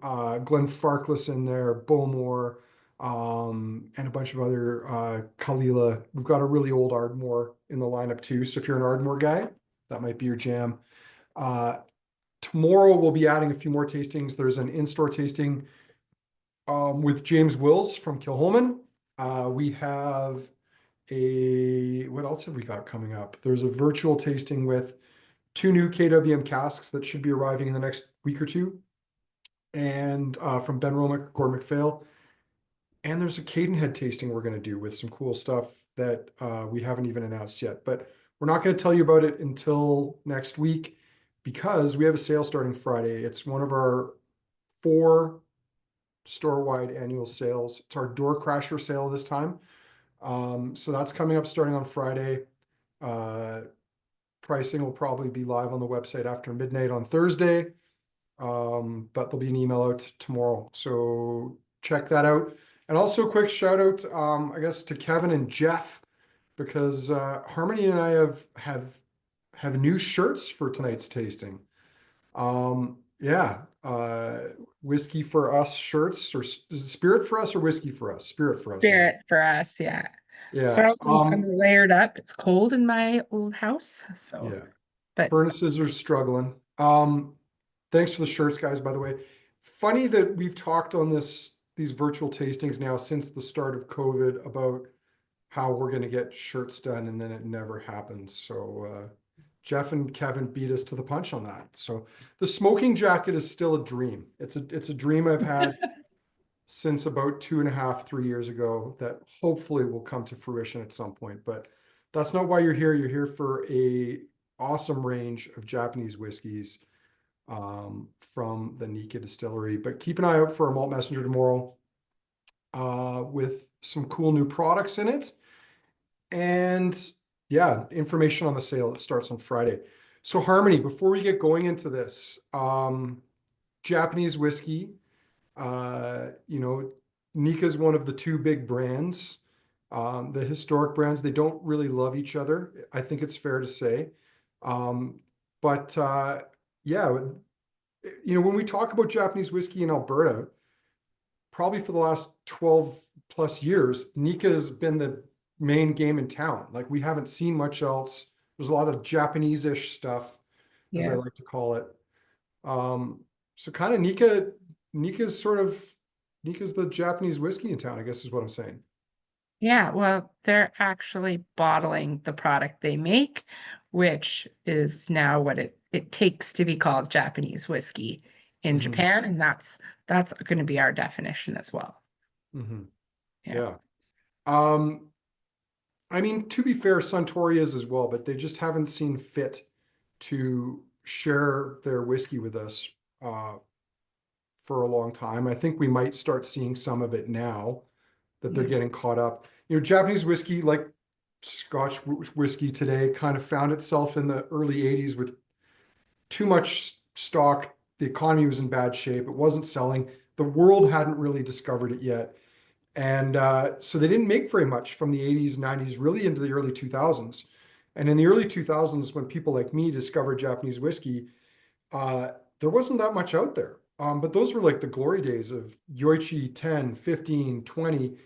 Glenfarclas in there, Bowmore, and a bunch of other Kalila. We've got a really old Ardmore in the lineup too. So if you're an Ardmore guy, that might be your jam. Uh, Tomorrow we'll be adding a few more tastings. There's an in-store tasting with James Wills from Kilholman. We have what else have we got coming up? There's a virtual tasting with two new KWM casks that should be arriving in the next week or two, and from Ben Romick, Gordon MacPhail. And there's a Cadenhead tasting we're going to do with some cool stuff that we haven't even announced yet. But we're not going to tell you about it until next week because we have a sale starting Friday. It's one of our 4 store-wide annual sales. It's our door crasher sale this time. So that's coming up starting on Friday. Pricing will probably be live on the website after midnight on Thursday. But there'll be an email out tomorrow. So check that out. And also a quick shout out, I guess, to Kevin and Jeff, because Harmony and I have new shirts for tonight's tasting. Yeah, whiskey for us shirts, or is it spirit for us or whiskey for us? Spirit for us, I think. Spirit for us, yeah. So Yeah. I'm layered up. It's cold in my old house, so Yeah. but Furnaces are struggling. Thanks for the shirts, guys, by the way. Funny that we've talked on these virtual tastings now since the start of COVID about how we're going to get shirts done, and then it never happens. So Jeff and Kevin beat us to the punch on that. So the smoking jacket is still a dream. It's a dream I've had since about 2.5, 3 years ago that hopefully will come to fruition at some point. But that's not why you're here. You're here for a awesome range of Japanese whiskeys from the Nikka distillery. But keep an eye out for a malt messenger tomorrow with some cool new products in it. And yeah, information on the sale. It starts on Friday. So Harmony, before we get going into this, Japanese whiskey, you know, Nikka is one of the 2 big brands. The historic brands, they don't really love each other. I think it's fair to say. But yeah, when we talk about Japanese whiskey in Alberta, probably for the last 12 plus years, Nikka has been the main game in town. Like we haven't seen much else. There's a lot of Japanese-ish stuff, as I yeah. like to call it. So kind of Nikka's sort of Nikka's the Japanese whiskey in town, I guess is what I'm saying. Yeah, well, they're actually bottling the product they make, which is now what it takes to be called Japanese whiskey in Hmm. Japan, and that's going to be our definition as well. Hmm. Yeah. Yeah. Um, I mean, to be fair, Suntory is as well, but they just haven't seen fit to share their whiskey with us uh, for a long time. I think we might start seeing some of it now that they're Yeah. getting caught up. Japanese whiskey, like Scotch whiskey today, kind of found itself in the early 80s with too much stock. The economy was in bad shape. It wasn't selling. The world hadn't really discovered it yet. And so they didn't make very much from the 80s, 90s, really into the early 2000s. And in the early 2000s, when people like me discovered Japanese whiskey, uh, there wasn't that much out there. But those were like the glory days of Yoichi 10, 15, 20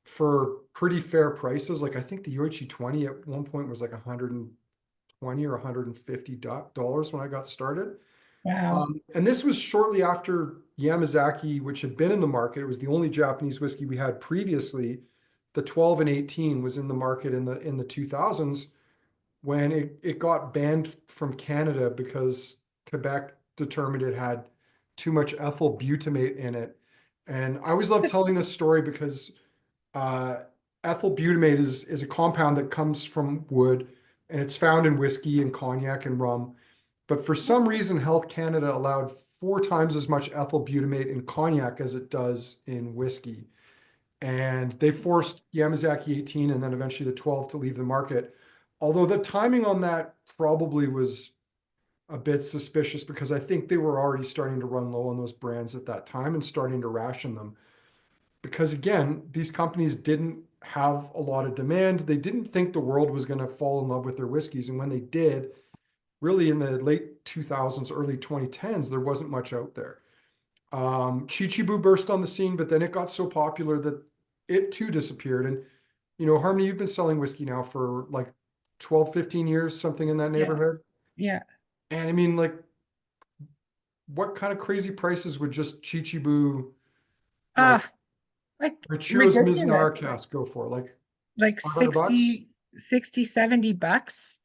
for pretty fair prices. Like I think the Yoichi 20 at one point was like 120 or $150 when I got started. Wow. And this was shortly after Yamazaki, which had been in the market. It was the only Japanese whiskey we had previously. The 12 and 18 was in the market in the 2000s when it got banned from Canada because Quebec determined it had too much ethyl butamate in it. And I always love telling this story because uh, ethyl butamate is a compound that comes from wood, and it's found in whiskey and cognac and rum. But for some reason, Health Canada allowed 4 times as much ethyl butamate in cognac as it does in whiskey. And they forced Yamazaki 18 and then eventually the 12 to leave the market. Although the timing on that probably was a bit suspicious because I think they were already starting to run low on those brands at that time and starting to ration them. Because again, these companies didn't have a lot of demand. They didn't think the world was going to fall in love with their whiskeys. And when they did, really in the late 2000s, early 2010s, there wasn't much out there. Chichibu burst on the scene, but then it got so popular that it too disappeared. And, Harmony, you've been selling whiskey now for like 12, 15 years, something in that Yeah. neighborhood. Yeah. And I mean, like, what kind of crazy prices would just Chichibu, like, Ah, like Ichiro's Mizunara ridiculous. cask go for? Like 500 bucks? 60, 70 bucks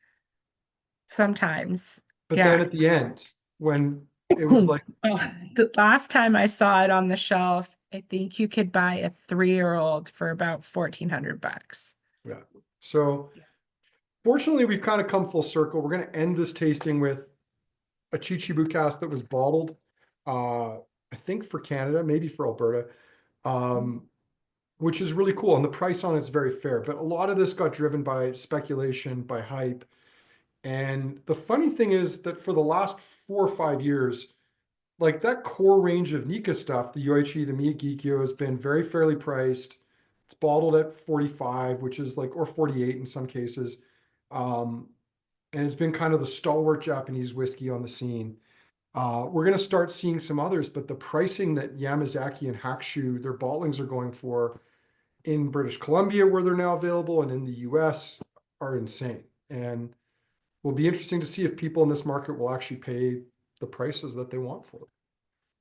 sometimes. But then Yeah. at the end, when it was like, Oh, the last time I saw it on the shelf, I think you could buy a 3-year-old for about 1,400 bucks. yeah. So Yeah. fortunately, we've kind of come full circle. We're going to end this tasting with a Chichibu cask that was bottled, I think for Canada, maybe for Alberta, um, which is really cool. And the price on it's very fair. But a lot of this got driven by speculation, by hype. And the funny thing is that for the last 4 or 5 years, like that core range of Nikka stuff, the Yoichi, the Miyagikyo has been very fairly priced. It's bottled at 45, which is like, or 48 in some cases. Um, and it's been kind of the stalwart Japanese whiskey on the scene. We're going to start seeing some others, but the pricing that Yamazaki and Hakushu, their bottlings are going for in British Columbia, where they're now available, and in the US are insane. And will be interesting to see if people in this market will actually pay the prices that they want for them.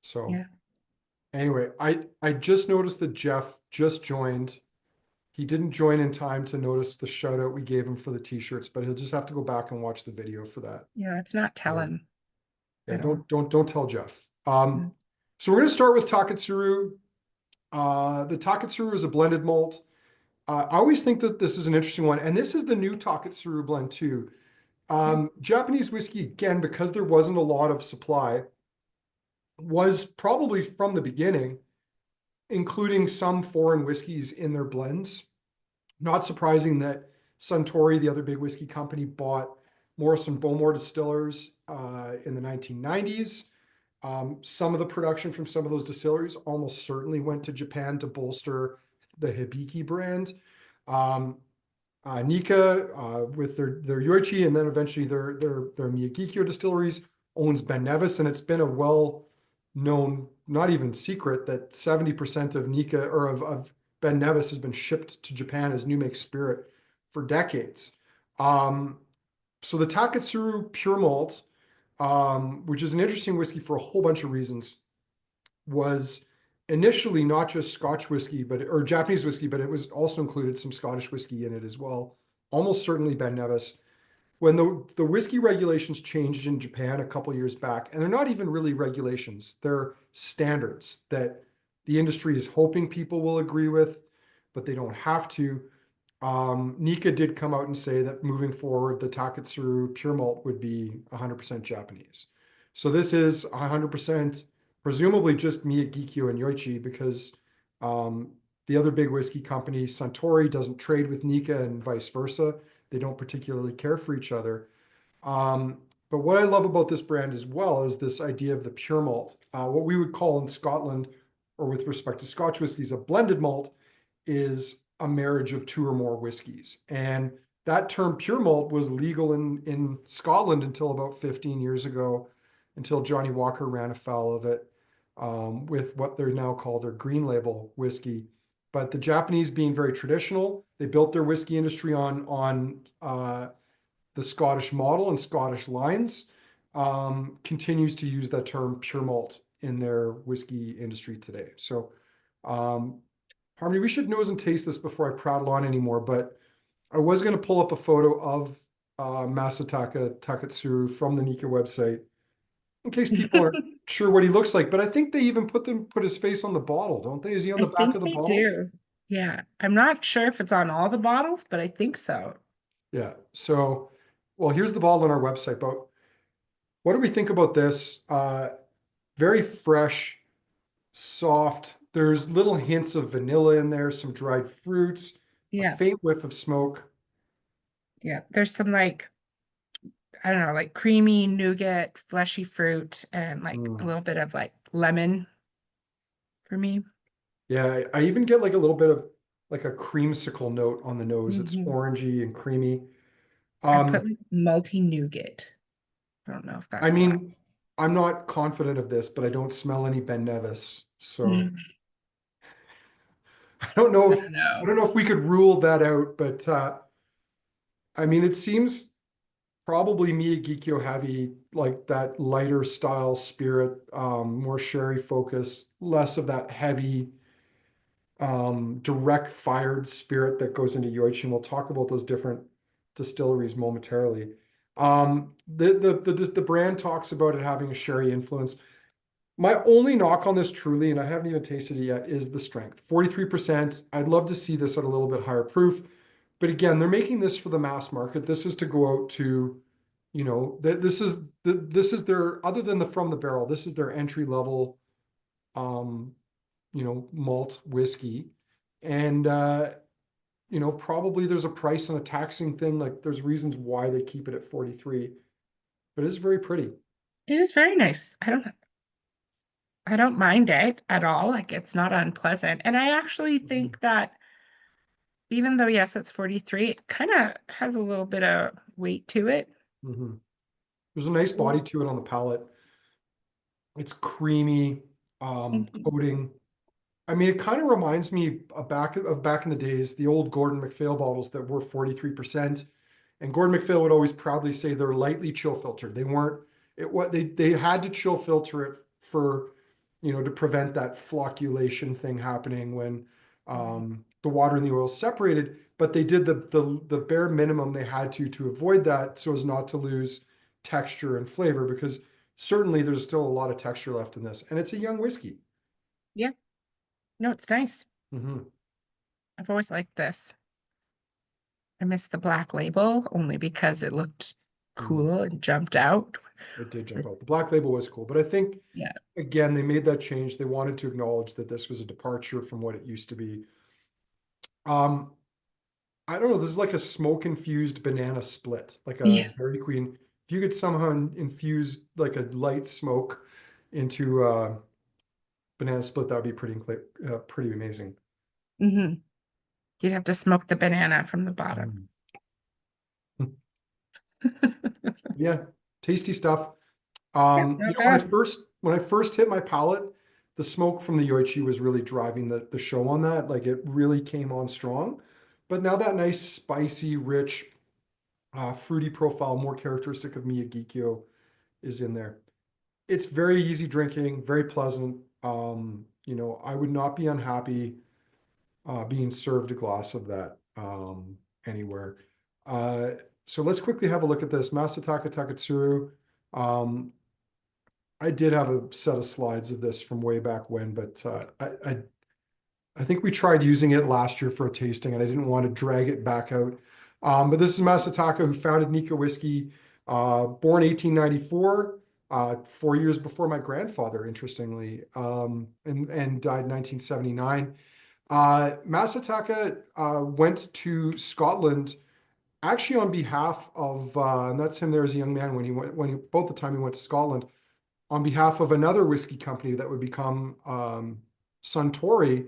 So Yeah. anyway, I just noticed that Jeff just joined. He didn't join in time to notice the shout out we gave him for the t-shirts, but he'll just have to go back and watch the video for that. Yeah. Let's not tell Yeah, him yeah, at all. don't tell Jeff. Mm. So we're gonna start with Taketsuru. The Taketsuru is a blended malt. I always think that this is an interesting one, and this is the new Taketsuru blend too. Yeah. Japanese whiskey, again, because there wasn't a lot of supply, was probably from the beginning, including some foreign whiskeys in their blends. Not surprising that Suntory, the other big whiskey company, bought Morrison Bowmore Distillers in the 1990s. Some of the production from some of those distilleries almost certainly went to Japan to bolster the Hibiki brand. Um, Nikka, with their Yoichi, and then eventually their Miyagikyo distilleries, owns Ben Nevis, and it's been a well known, not even secret, that 70% of Nikka, or of Ben Nevis, has been shipped to Japan as new make spirit for decades. Um, so the Taketsuru Pure Malt, which is an interesting whiskey for a whole bunch of reasons, was initially not just Scotch whiskey, or Japanese whiskey, but it was also included some Scottish whiskey in it as well. Almost certainly Ben Nevis. When the whiskey regulations changed in Japan a couple years back, and they're not even really regulations, they're standards that the industry is hoping people will agree with, but they don't have to. Nikka did come out and say that moving forward, the Taketsuru Pure Malt would be 100% Japanese. So this is 100% presumably just Miyagikyo and Yoichi, because the other big whiskey company, Suntory, doesn't trade with Nikka and vice versa. They don't particularly care for each other. Um, but what I love about this brand as well is this idea of the pure malt. What we would call in Scotland, or with respect to Scotch whiskies, a blended malt is a marriage of two or more whiskeys. And that term pure malt was legal in Scotland until about 15 years ago, until Johnny Walker ran afoul of it with what they're now called their green label whiskey. But the Japanese, being very traditional, they built their whiskey industry on the Scottish model and Scottish lines, continues to use that term pure malt in their whiskey industry today. So, Harmony, we should nose and taste this before I prattle on anymore, but I was going to pull up a photo of Masataka Taketsuru from the Nikka website in case people aren't sure what he looks like. But I think they even put his face on the bottle, don't they? Is he on I the back think of the they bottle? do. Yeah. I'm not sure if it's on all the bottles, but I think so. Yeah. So, well, here's the bottle on our website. But what do we think about this? Very fresh, soft. There's little hints of vanilla in there, some dried fruits, a Yeah. faint whiff of smoke. Yeah. There's some like, I don't know, like creamy nougat, fleshy fruit, and like a Mm. little bit of like lemon for me. Yeah, I even get like a little bit of like a creamsicle note on the nose. It's Hmm. orangey and creamy. I put Um, like multi nougat. I don't know if I that's allowed. mean, I'm not confident of this, but I don't smell any Ben Nevis. So Mm, I don't know I if don't know. we could rule that out, but I mean, it seems probably Miyagikyo heavy, like that lighter style spirit, more sherry focused, less of that heavy, direct fired spirit that goes into Yoichi. And we'll talk about those different distilleries momentarily. The brand talks about it having a sherry influence. My only knock on this truly, and I haven't even tasted it yet, is the strength. 43%. I'd love to see this at a little bit higher proof. But again, they're making this for the mass market. This is to go out to, this is their, other than the from the barrel, this is their entry level, um, malt whiskey. And probably there's a price and a taxing thing. Like there's reasons why they keep it at 43, but it's very pretty. It is very nice. I don't mind it at all. Like it's not unpleasant. And I actually Mhm. think that even though yes, it's 43, it kind of has a little bit of weight to it. Mhm. There's a nice body to it It's on the palate. It's creamy, Mhm. coating. I mean, it kind of reminds me back in the days, the old Gordon MacPhail bottles that were 43%. And Gordon MacPhail would always proudly say they're lightly chill filtered. They weren't it what they had to chill filter it for, to prevent that flocculation thing happening when the water and the oil separated. But they did the bare minimum they had to avoid that so as not to lose texture and flavor because certainly there's still a lot of texture left in this. And it's a young whiskey. Yeah, no, it's nice. Mhm. I've always liked this. I miss the black label only because it looked Mhm. cool and jumped out. It did jump out. The black label was cool, but I think Yeah. again they made that change. They wanted to acknowledge that this was a departure from what it used to be. Um, I don't know. This is like a smoke infused banana split, like a Yeah. Dairy Queen. If you could somehow infuse like a light smoke into banana split, that would be pretty amazing. hmm You'd have to smoke the banana from the bottom. Mm. Yeah, tasty stuff. Yeah, not When I bad. first hit my palate, the smoke from the Yoichi was really driving the show on that. Like it really came on strong. But now that nice, spicy, rich, fruity profile, more characteristic of Miyagikyo, is in there. It's very easy drinking, very pleasant. I would not be unhappy being served a glass of that anywhere. Uh, so let's quickly have a look at this. Masataka Taketsuru. Um, I did have a set of slides of this from way back when, but I think we tried using it last year for a tasting, and I didn't want to drag it back out. But this is Masataka, who founded Nikka Whiskey, born 1894, 4 years before my grandfather, interestingly, and died in 1979. Masataka went to Scotland actually on behalf of, and that's him there as a young man both the time he went to Scotland on behalf of another whiskey company that would become Suntory.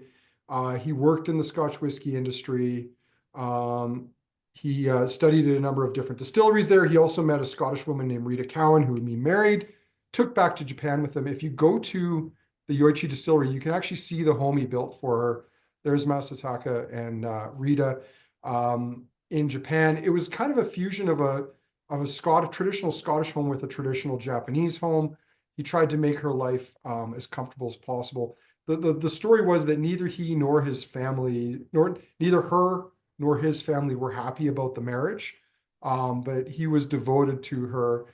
He worked in the Scotch whiskey industry. Um, he studied at a number of different distilleries there. He also met a Scottish woman named Rita Cowan, who he married, took back to Japan with him. If you go to the Yoichi distillery, you can actually see the home he built for her. There's Masataka and Rita in Japan. It was kind of a fusion of a traditional Scottish home with a traditional Japanese home. He tried to make her life as comfortable as possible. The story was that neither he nor his family, nor neither her nor his family were happy about the marriage, but he was devoted to her.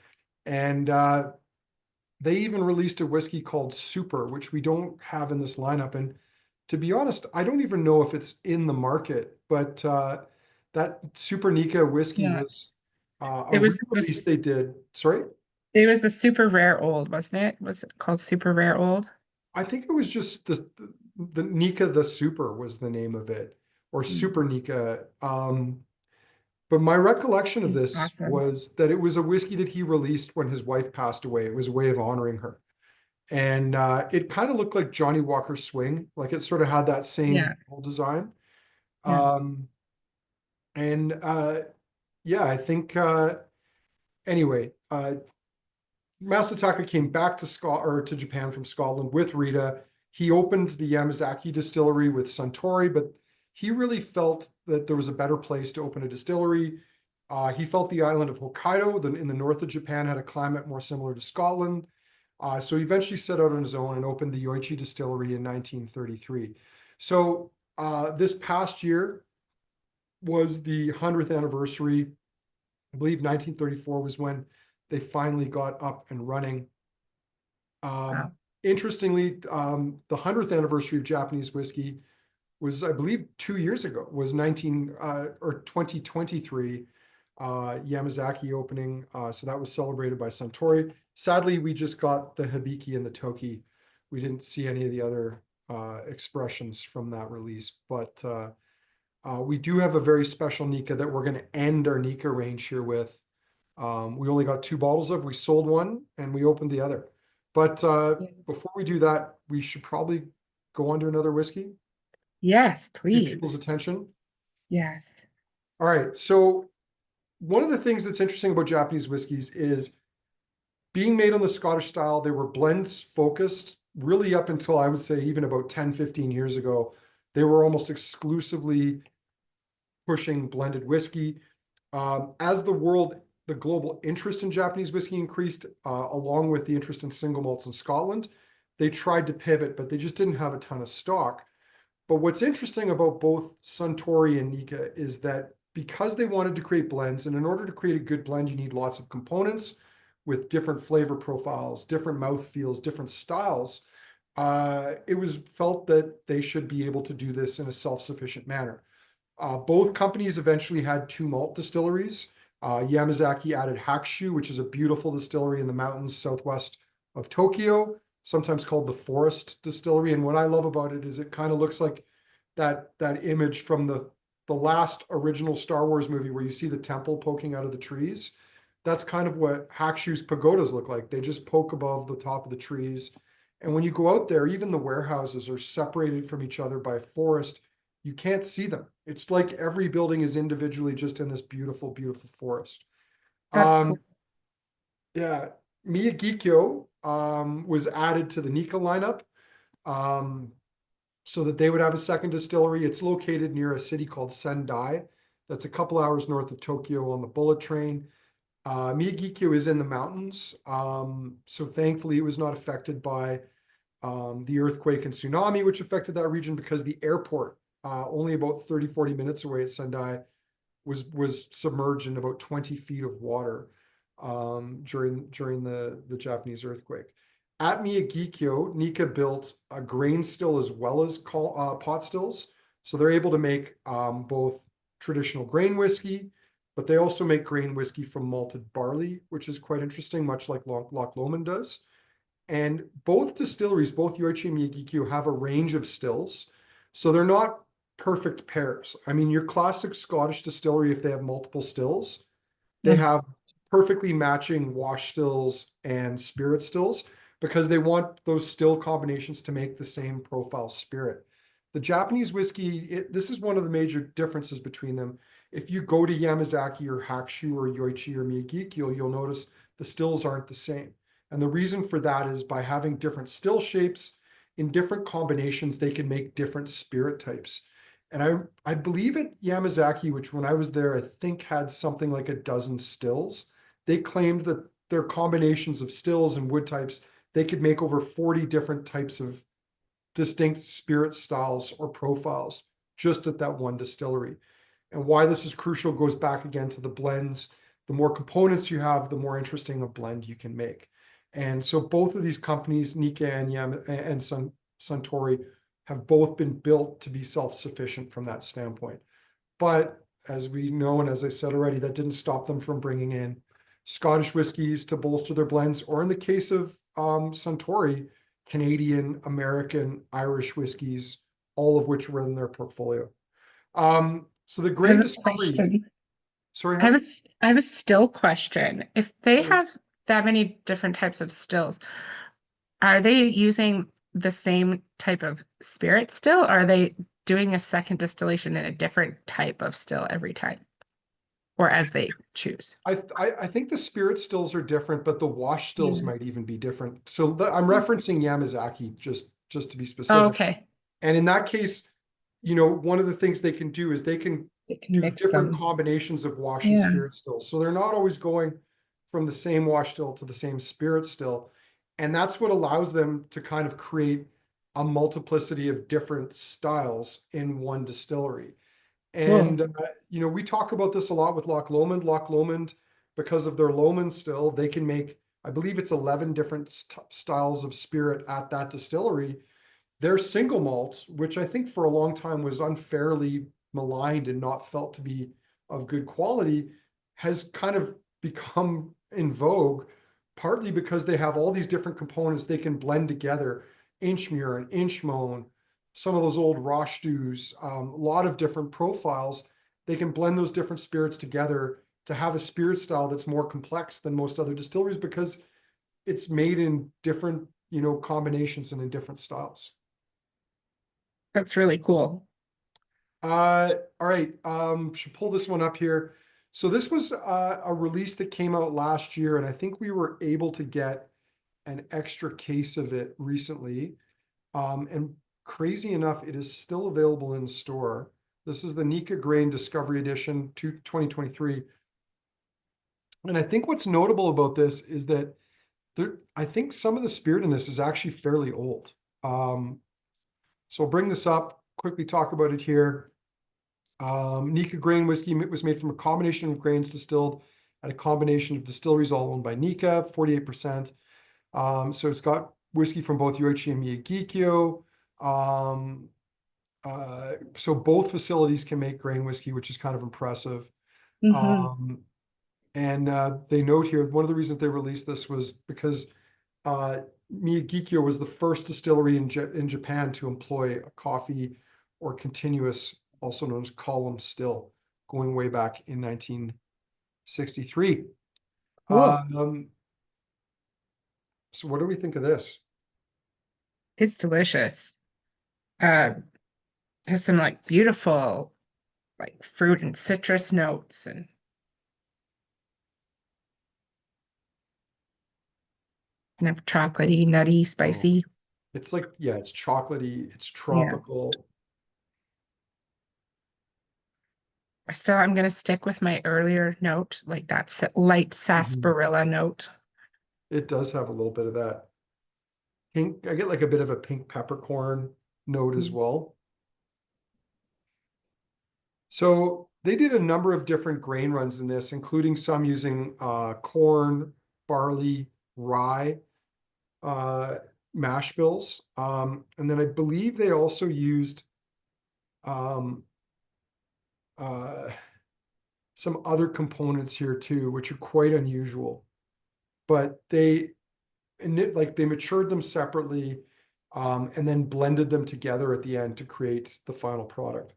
And they even released a whiskey called Super, which we don't have in this lineup. And to be honest, I don't even know if it's in the market, but that Super Nikka It's whiskey not. was a It was re-release they did. Sorry? it was the super rare old, wasn't it? Was it called super rare old? I think it was just the Nikka the Super was the name of it, or Mm. Super Nikka. But my recollection of He's this awesome. was that it was a whiskey that he released when his wife passed away. It was a way of honoring her, and it kind of looked like Johnny Walker Swing, like it sort of had that same Yeah, design. yeah. Um, and yeah, I think anyway. Masataka came back to to Japan from Scotland with Rita. He opened the Yamazaki distillery with Suntory, but he really felt that there was a better place to open a distillery. He felt the island of Hokkaido, in the north of Japan, had a climate more similar to Scotland. So he eventually set out on his own and opened the Yoichi distillery in 1933. So this past year was the 100th anniversary. I believe 1934 was when they finally got up and running. Wow. Interestingly, the 100th anniversary of Japanese whiskey was, I believe, 2 years ago, was 2023, Yamazaki opening. So that was celebrated by Suntory. Sadly, we just got the Hibiki and the Toki. We didn't see any of the other expressions from that release, but we do have a very special Nikka that we're going to end our Nikka range here with. We only got 2 bottles of. We sold one and we opened the other. But Yeah. before we do that, we should probably go on to another whiskey. Yes, Get people's please. attention. Yes. All right. So one of the things that's interesting about Japanese whiskeys is being made on the Scottish style. They were blends focused really up until, I would say, even about 10, 15 years ago. They were almost exclusively pushing blended whiskey. As the global interest in Japanese whiskey increased, along with the interest in single malts in Scotland, they tried to pivot, but they just didn't have a ton of stock. But what's interesting about both Suntory and Nikka is that because they wanted to create blends, and in order to create a good blend, you need lots of components with different flavor profiles, different mouth feels, different styles. It was felt that they should be able to do this in a self-sufficient manner. Both companies eventually had 2 malt distilleries. Yamazaki added Hakushu, which is a beautiful distillery in the mountains southwest of Tokyo, sometimes called the Forest Distillery. And what I love about it is it kind of looks like that image from the last original Star Wars movie where you see the temple poking out of the trees. That's kind of what Hakushu's pagodas look like. They just poke above the top of the trees. And when you go out there, even the warehouses are separated from each other by a forest. You can't see them. It's like every building is individually just in this beautiful, beautiful forest. That's cool. Yeah, Miyagikyo was added to the Nikka lineup so that they would have a second distillery. It's located near a city called Sendai. That's a couple hours north of Tokyo on the bullet train. Miyagikyo is in the mountains, so thankfully it was not affected by the earthquake and tsunami, which affected that region because the airport, only about 30, 40 minutes away at Sendai, was submerged in about 20 feet of water during the Japanese earthquake. At Miyagikyo, Nikka built a grain still as well as pot stills. So they're able to make both traditional grain whiskey, but they also make grain whiskey from malted barley, which is quite interesting, much like Loch Lomond does. And both distilleries, both Yoichi and Miyagikyo, have a range of stills. So they're not perfect pairs. I mean, your classic Scottish distillery, if they have multiple stills, they Mm. have perfectly matching wash stills and spirit stills because they want those still combinations to make the same profile spirit. The Japanese whiskey, this is one of the major differences between them. If you go to Yamazaki or Hakushu or Yoichi or Miyagikyo, you'll notice the stills aren't the same. And the reason for that is by having different still shapes in different combinations, they can make different spirit types. And I believe at Yamazaki, which when I was there, I think had something like a dozen stills. They claimed that their combinations of stills and wood types, they could make over 40 different types of distinct spirit styles or profiles just at that one distillery. And why this is crucial goes back again to the blends. The more components you have, the more interesting a blend you can make. And so both of these companies, Nikka and Suntory, have both been built to be self-sufficient from that standpoint. But as we know, and as I said already, that didn't stop them from bringing in Scottish whiskies to bolster their blends, or in the case of Suntory, Canadian, American, Irish whiskies, all of which were in their portfolio. So the I have great a discovery, question. sorry, I have a, honey, s- I have a still question. If they sorry. have that many different types of stills, are they using the same type of spirit still? Or are they doing a second distillation in a different type of still every time? or as they choose. I think the spirit stills are different, but the wash stills Yeah. might even be different. So I'm referencing Yamazaki just to be Oh, specific. okay. And in that case, one of the things they can do is they can They can do mix different them. combinations of wash and Yeah. spirit stills. So they're not always going from the same wash still to the same spirit still. And that's what allows them to kind of create a multiplicity of different styles in one distillery. Cool. And we talk about this a lot with Loch Lomond. Loch Lomond, because of their Lomond still, they can make, I believe it's 11 different styles of spirit at that distillery. Their single malt, which I think for a long time was unfairly maligned and not felt to be of good quality, has kind of become in vogue, partly because they have all these different components they can blend together, Inchmere and Inchmoan, some of those old Roche stews, a lot of different profiles. They can blend those different spirits together to have a spirit style that's more complex than most other distilleries because it's made in different, combinations and in different styles. That's really cool. All right. Should pull this one up here. So this was a release that came out last year, and I think we were able to get an extra case of it recently. And crazy enough, it is still available in store. This is the Nikka Grain Discovery Edition 2023. And I think what's notable about this is that I think some of the spirit in this is actually fairly old. So I'll bring this up, quickly talk about it here. Nikka grain whiskey was made from a combination of grains distilled at a combination of distilleries all owned by Nikka, 48%. So it's got whiskey from both Yoichi and Miyagikyo. So both facilities can make grain whiskey, which is kind of impressive. Hmm. And they note here, one of the reasons they released this was because Miyagikyo was the first distillery in Japan to employ a coffee or continuous, also known as column still, going way back in 1963. Cool. So what do we think of this? It's delicious. Uh, has some like beautiful like fruit and citrus notes and kind of chocolatey, nutty, Oh, spicy. it's like, yeah, it's chocolatey, it's Yeah. tropical. Still, I'm gonna stick with my earlier note, like that light Mhm. sarsaparilla note. It does have a little bit of that pink. I get like a bit of a pink peppercorn note as well. So they did a number of different grain runs in this, including some using corn, barley, rye, uh, mash bills. And then I believe they also used um, uh, some other components here too, which are quite unusual. But they matured them separately and then blended them together at the end to create the final product.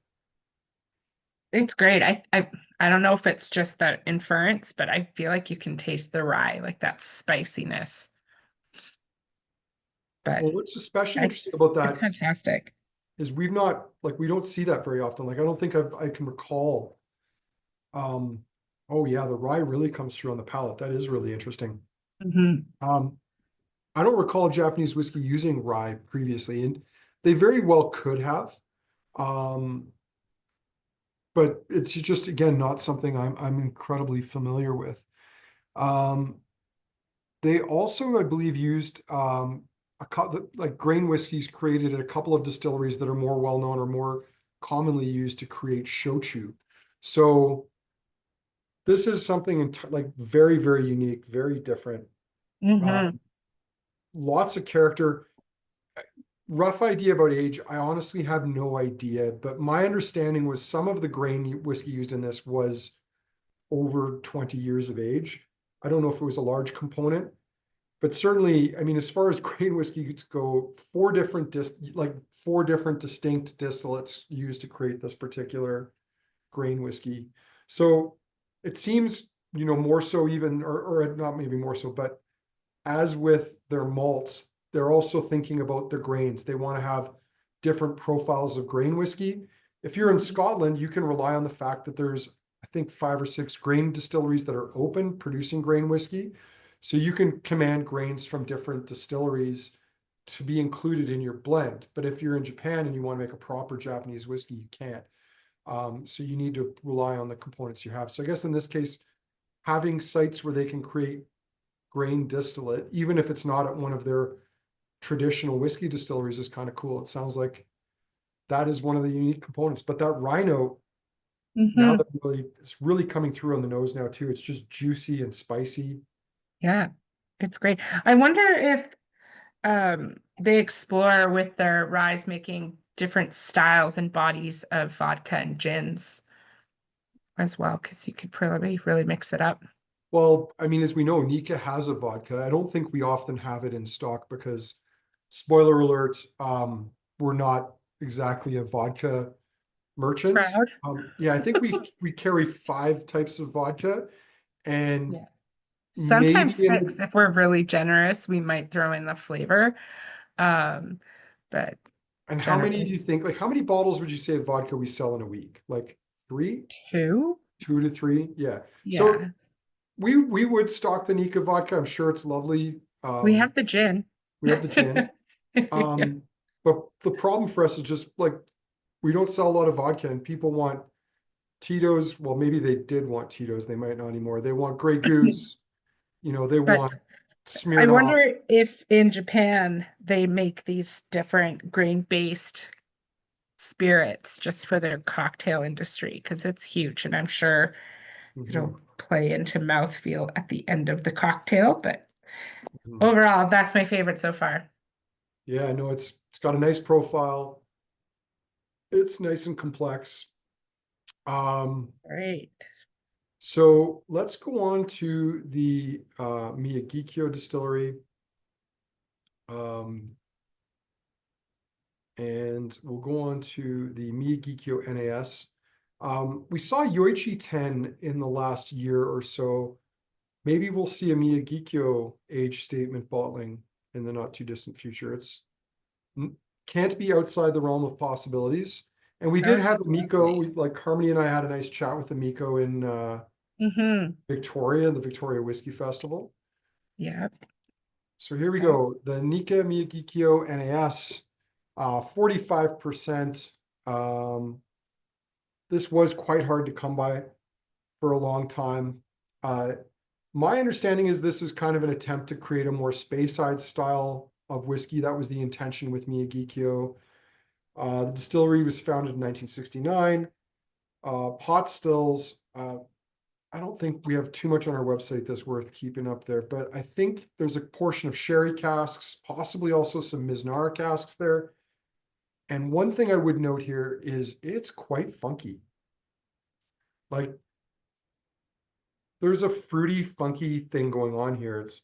It's great. I don't know if it's just that inference, but I feel like you can taste the rye, like that spiciness. But Well, what's especially interesting it's about it's that fantastic. is we don't see that very often. Like I don't think I can recall. Um, oh yeah, the rye really comes through on the palate. That is really interesting. Hmm. Um, I don't recall Japanese whiskey using rye previously, and they very well could have. Um, but it's just again not something I'm incredibly familiar with. Um, they also, I believe, used like grain whiskeys created at a couple of distilleries that are more well known or more commonly used to create shochu. So this is something like very, very unique, very different. Hmm. Um, Lots of character. Rough idea about age. I honestly have no idea, but my understanding was some of the grain whiskey used in this was over 20 years of age. I don't know if it was a large component, but certainly, I mean, as far as grain whiskeys go, four different distinct distillates used to create this particular grain whiskey. So it seems, more so even, or not maybe more so, but as with their malts, they're also thinking about their grains. They want to have different profiles of grain whiskey. If you're in Scotland, you can rely on the fact that there's I think 5 or 6 grain distilleries that are open producing grain whiskey. So you can command grains from different distilleries to be included in your blend. But if you're in Japan and you want to make a proper Japanese whiskey, you can't. So you need to rely on the components you have. So I guess in this case, having sites where they can create grain distillate, even if it's not at one of their traditional whiskey distilleries, is kind of cool. It sounds like that is one of the unique components. But that Rhino, now Hmm. that really it's really coming through on the nose now too. It's just juicy and spicy. Yeah, it's great. I wonder if they explore with their rise making different styles and bodies of vodka and gins as well, because you could probably really mix it up. Well, I mean, as we know, Nikka has a vodka. I don't think we often have it in stock because, spoiler alert, we're not exactly a vodka merchant. Proud. Yeah, I think we carry 5 types of vodka, and Yeah. maybe Sometimes in six, if we're really generous, we might throw in the flavor. Um, but and how many do generally you think, like how many bottles would you say of vodka we sell in a week? Like three, two. 2 to 3? Yeah. So Yeah. we would stock the Nikka vodka. I'm sure it's lovely. We have the gin. We have the gin. Um, but the problem for us is just like we don't sell a lot of vodka, and people want Tito's. Well, maybe they did want Tito's. They might not anymore. They want Grey Goose. They But want I Smirnoff. wonder if in Japan they make these different grain-based spirits just for their cocktail industry because it's huge and I'm sure Mhm, it'll play into mouthfeel at the end of the cocktail. But mhm. overall, that's my favorite so far. Yeah, no, it's got a nice profile. It's nice and complex. Um, Great. so let's go on to the Miyagikyo distillery. Um, and we'll go on to the Miyagikyo NAS. We saw Yoichi 10 in the last year or so. Maybe we'll see a Miyagikyo age statement bottling in the not too distant future. It's can't be outside the realm of possibilities. And we That did would have be a Miko. lovely. Like Harmony and I had a nice chat with the Miko in Mm-hmm. Victoria, the Victoria Whiskey Festival. Yeah. So here we Okay. go. The Nikka Miyagikyo NAS, 45%. Um, this was quite hard to come by for a long time. Uh, my understanding is this is kind of an attempt to create a more Speyside style of whiskey. That was the intention with Miyagikyo. The distillery was founded in 1969. Pot stills, I don't think we have too much on our website that's worth keeping up there, but I think there's a portion of sherry casks, possibly also some Miznar casks there. And one thing I would note here is it's quite funky. Like there's a fruity, funky thing going on here. It's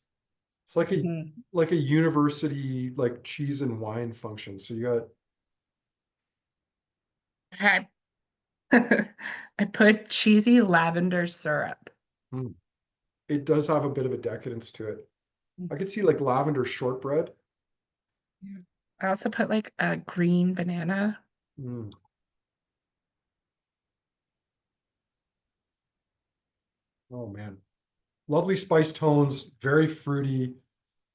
Mm-hmm. like a university like cheese and wine function. So you got I I put cheesy lavender syrup. hmm, it does have a bit of a decadence to it. I could see like lavender shortbread. Yeah. I also put like a green banana. Mm. Oh man. Lovely spice tones, very fruity,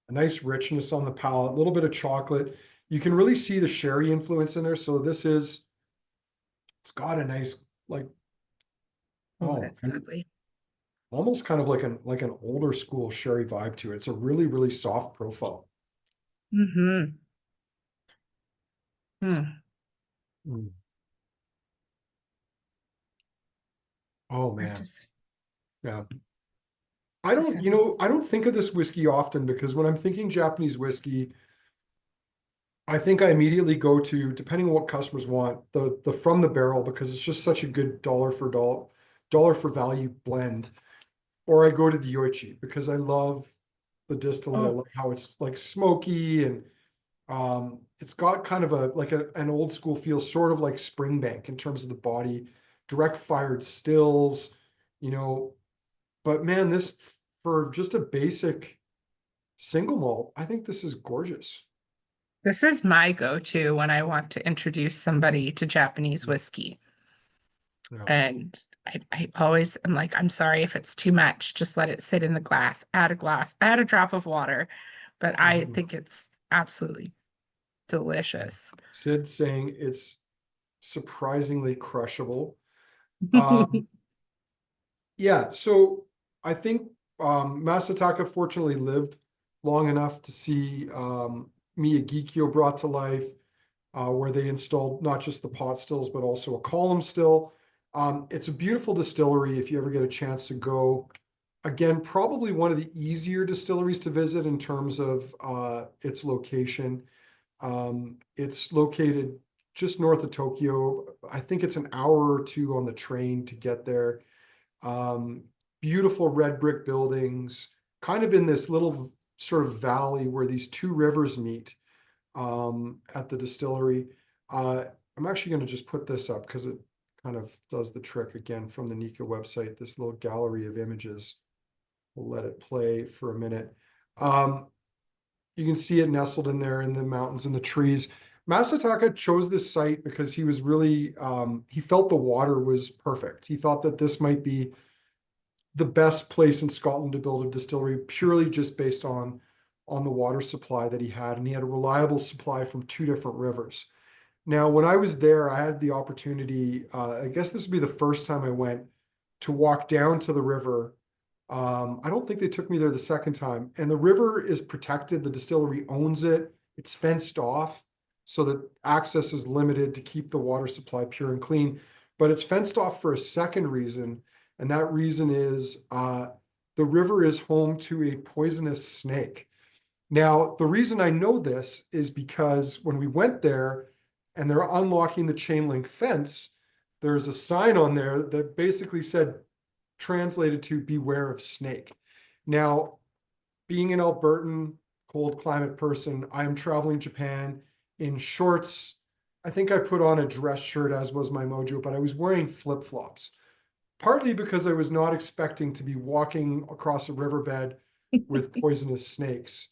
a nice richness on the palate, a little bit of chocolate. You can really see the sherry influence in there. So it's got a nice, like, Oh, oh, that's lovely. almost kind of like an older school sherry vibe to it. It's a really, really soft profile. Mm-hmm. Hmm. Mm. Oh I man. just Yeah. it's a sentence. I don't think of this whiskey often because when I'm thinking Japanese whiskey, I think I immediately go to, depending on what customers want, the from the barrel because it's just such a good dollar for value blend. Or I go to the Yoichi because I love the distillate. I Oh, love how it's like smoky and it's got kind of an old school feel, sort of like Springbank in terms of the body, direct fired stills, you know. But man, this for just a basic single malt, I think this is gorgeous. this is my go-to when I want to introduce somebody to Japanese whiskey. Yeah. And I always am like, I'm sorry if it's too much, just let it sit in the glass, add a drop of water. But I Mhm. think it's absolutely delicious. Sid saying it's surprisingly crushable. Um, yeah, so I think Masataka fortunately lived long enough to see Miyagikyo brought to life, where they installed not just the pot stills, but also a column still. It's a beautiful distillery if you ever get a chance to go. Again, probably one of the easier distilleries to visit in terms of its location. It's located just north of Tokyo. I think it's an hour or two on the train to get there. Um, Beautiful red brick buildings, kind of in this little sort of valley where these two rivers meet at the distillery. Uh, I'm actually going to just put this up because it kind of does the trick again from the Nikka website, this little gallery of images. We'll let it play for a minute. Um, you can see it nestled in there in the mountains and the trees. Masataka chose this site because he was really, he felt the water was perfect. He thought that this might be the best place in Scotland to build a distillery purely just based on the water supply that he had. And he had a reliable supply from two different rivers. Now, when I was there, I had the opportunity, I guess this would be the first time I went to walk down to the river. I don't think they took me there the second time. And the river is protected. The distillery owns it. It's fenced off so that access is limited to keep the water supply pure and clean. But it's fenced off for a second reason. And that reason is the river is home to a poisonous snake. Now, the reason I know this is because when we went there and they're unlocking the chain link fence, there's a sign on there that basically said, translated to beware of snake. Now, being an Albertan cold climate person, I'm traveling Japan in shorts. I think I put on a dress shirt, as was my mojo, but I was wearing flip flops, partly because I was not expecting to be walking across a riverbed with poisonous snakes.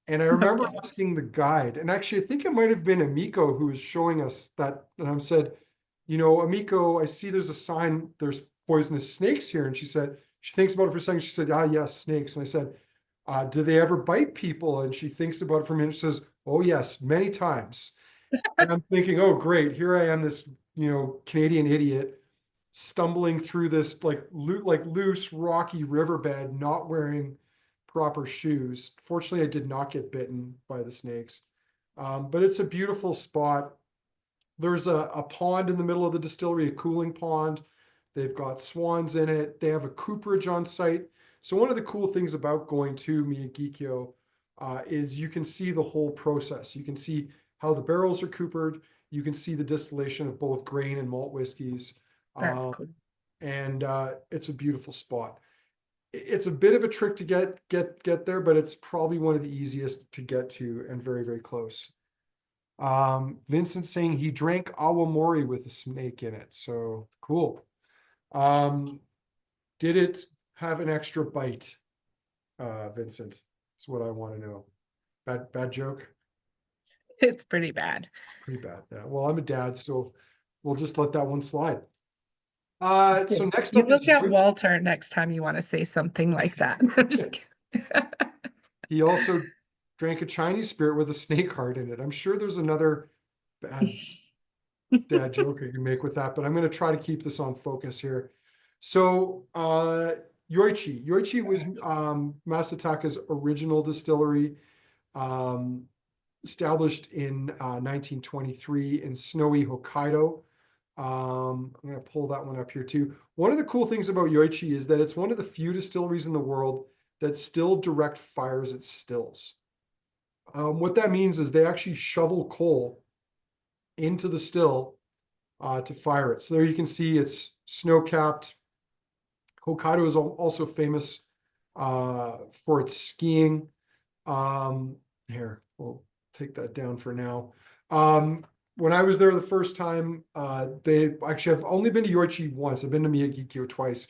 And I remember Okay. asking the guide, and actually, I think it might have been Amiko who was showing us that. And I said, Amiko, I see there's a sign, there's poisonous snakes here. And she said, she thinks about it for a second. She said, ah, yes, snakes. And I said, do they ever bite people? And she thinks about it for a minute. She says, oh, yes, many times. And I'm thinking, oh, great. Here I am, this, Canadian idiot stumbling through this like loose, rocky riverbed, not wearing proper shoes. Fortunately, I did not get bitten by the snakes. But it's a beautiful spot. There's a pond in the middle of the distillery, a cooling pond. They've got swans in it. They have a cooperage on site. So one of the cool things about going to Miyagikyo is you can see the whole process. You can see how the barrels are coopered. You can see the distillation of both grain and malt whiskeys. That's Um, cool. and it's a beautiful spot. It's a bit of a trick to get there, but it's probably one of the easiest to get to and very, very close. Vincent saying he drank awamori with a snake in it. So cool. Um, did it have an extra bite? Vincent, is what I want to know. Bad joke. It's pretty bad. It's pretty bad. Yeah. Well, I'm a dad, so we'll just let that one slide. So Good. next You up is look at Walter next time you want to say something like that. I'm just kidding. he also drank a Chinese spirit with a snake heart in it. I'm sure there's another bad dad joke I can make with that, but I'm going to try to keep this on focus here. So, Yoichi. Yoichi was Masataka's original distillery, um, established in 1923 in snowy Hokkaido. I'm going to pull that one up here too. One of the cool things about Yoichi is that it's one of the few distilleries in the world that still direct fires its stills. What that means is they actually shovel coal into the still to fire it. So there you can see it's snow capped. Hokkaido is also famous for its skiing. Um, Here, we'll take that down for now. When I was there the first time, they actually, I've only been to Yoichi once. I've been to Miyagikyo twice.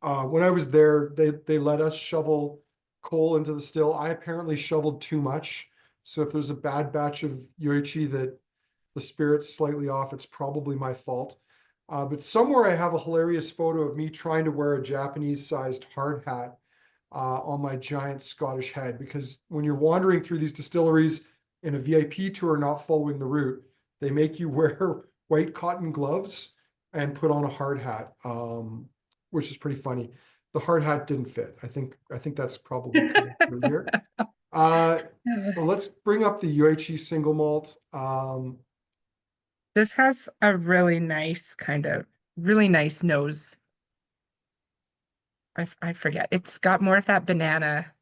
When I was there, they let us shovel coal into the still. I apparently shoveled too much. So if there's a bad batch of Yoichi that the spirit's slightly off, it's probably my fault. But somewhere I have a hilarious photo of me trying to wear a Japanese-sized hard hat on my giant Scottish head, because when you're wandering through these distilleries in a VIP tour, not following the route, they make you wear white cotton gloves and put on a hard hat, which is pretty funny. The hard hat didn't fit. I think that's probably coming through here. But let's bring up the Yoichi single malt. This has a really nice really nice nose. I forget. It's got more of that banana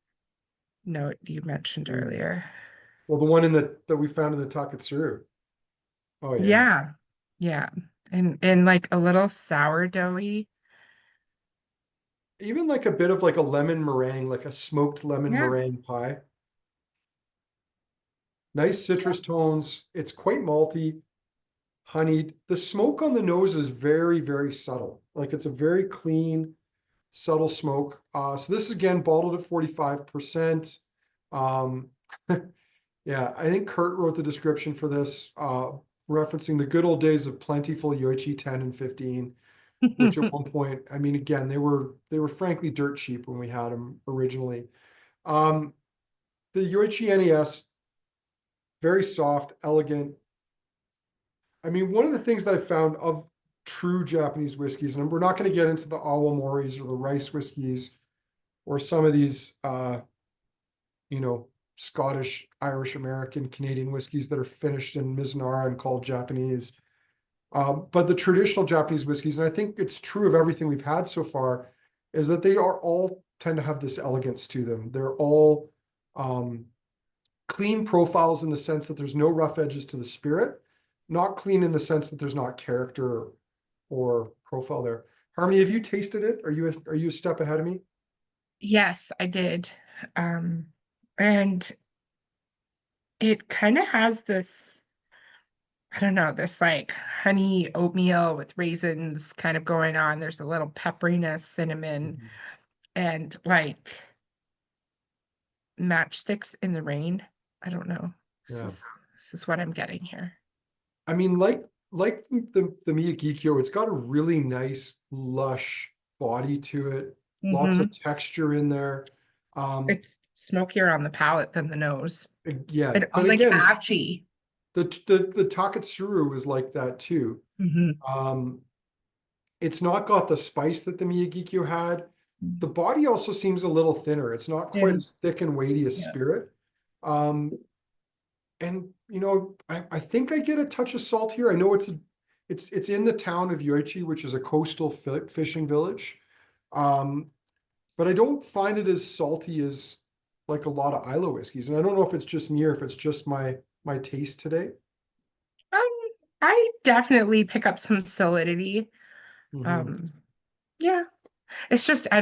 note you mentioned earlier. Well, the one in that we found in the Taketsuru. Oh yeah. Yeah. Yeah. And like a little sourdoughy. Even like a bit of like a lemon meringue, like a smoked lemon Yeah. meringue pie. Nice citrus tones. It's quite malty, honeyed. The smoke on the nose is very, very subtle. Like it's a very clean, subtle smoke. So this is again bottled at 45%. Um, yeah, I think Kurt wrote the description for this, referencing the good old days of plentiful Yoichi 10 and 15, which at one point, I mean, again, they were frankly dirt cheap when we had them originally. Um, the Yoichi NES, very soft, elegant. I mean, one of the things that I found of true Japanese whiskeys, and we're not going to get into the awamoris or the rice whiskeys or some of these, you know, Scottish, Irish, American, Canadian whiskeys that are finished in Mizunara and called Japanese. But the traditional Japanese whiskeys, and I think it's true of everything we've had so far, is that they are all tend to have this elegance to them. They're all clean profiles in the sense that there's no rough edges to the spirit, not clean in the sense that there's not character or profile there. Harmony, have you tasted it? Are you a step ahead of me? Yes, I did. Um, and it kind of has this, I don't know, this like honey oatmeal with raisins kind of going on. There's a little pepperiness, cinnamon, Mhm. and like matchsticks in the rain. I don't know. This Yeah. is this is what I'm getting here. I mean, like the Miyagikyo, it's got a really nice, lush body to it. Lots Hmm. of texture in there. Um, It's smokier on the palate than the nose. yeah, And but like again, ashy. the Taketsuru is like that too. Hmm. Um, it's not got the spice that the Miyagikyo had. The body also seems a little thinner. It's not quite And as thick and weighty as yeah. Spirit. Um, and I think I get a touch of salt here. I know it's in the town of Yoichi, which is a coastal fishing village. Um, but I don't find it as salty as like a lot of Isla whiskeys. And I don't know if it's just me or if it's just my taste today. Um, I definitely pick up some solidity. Hmm. Um, yeah. It's just I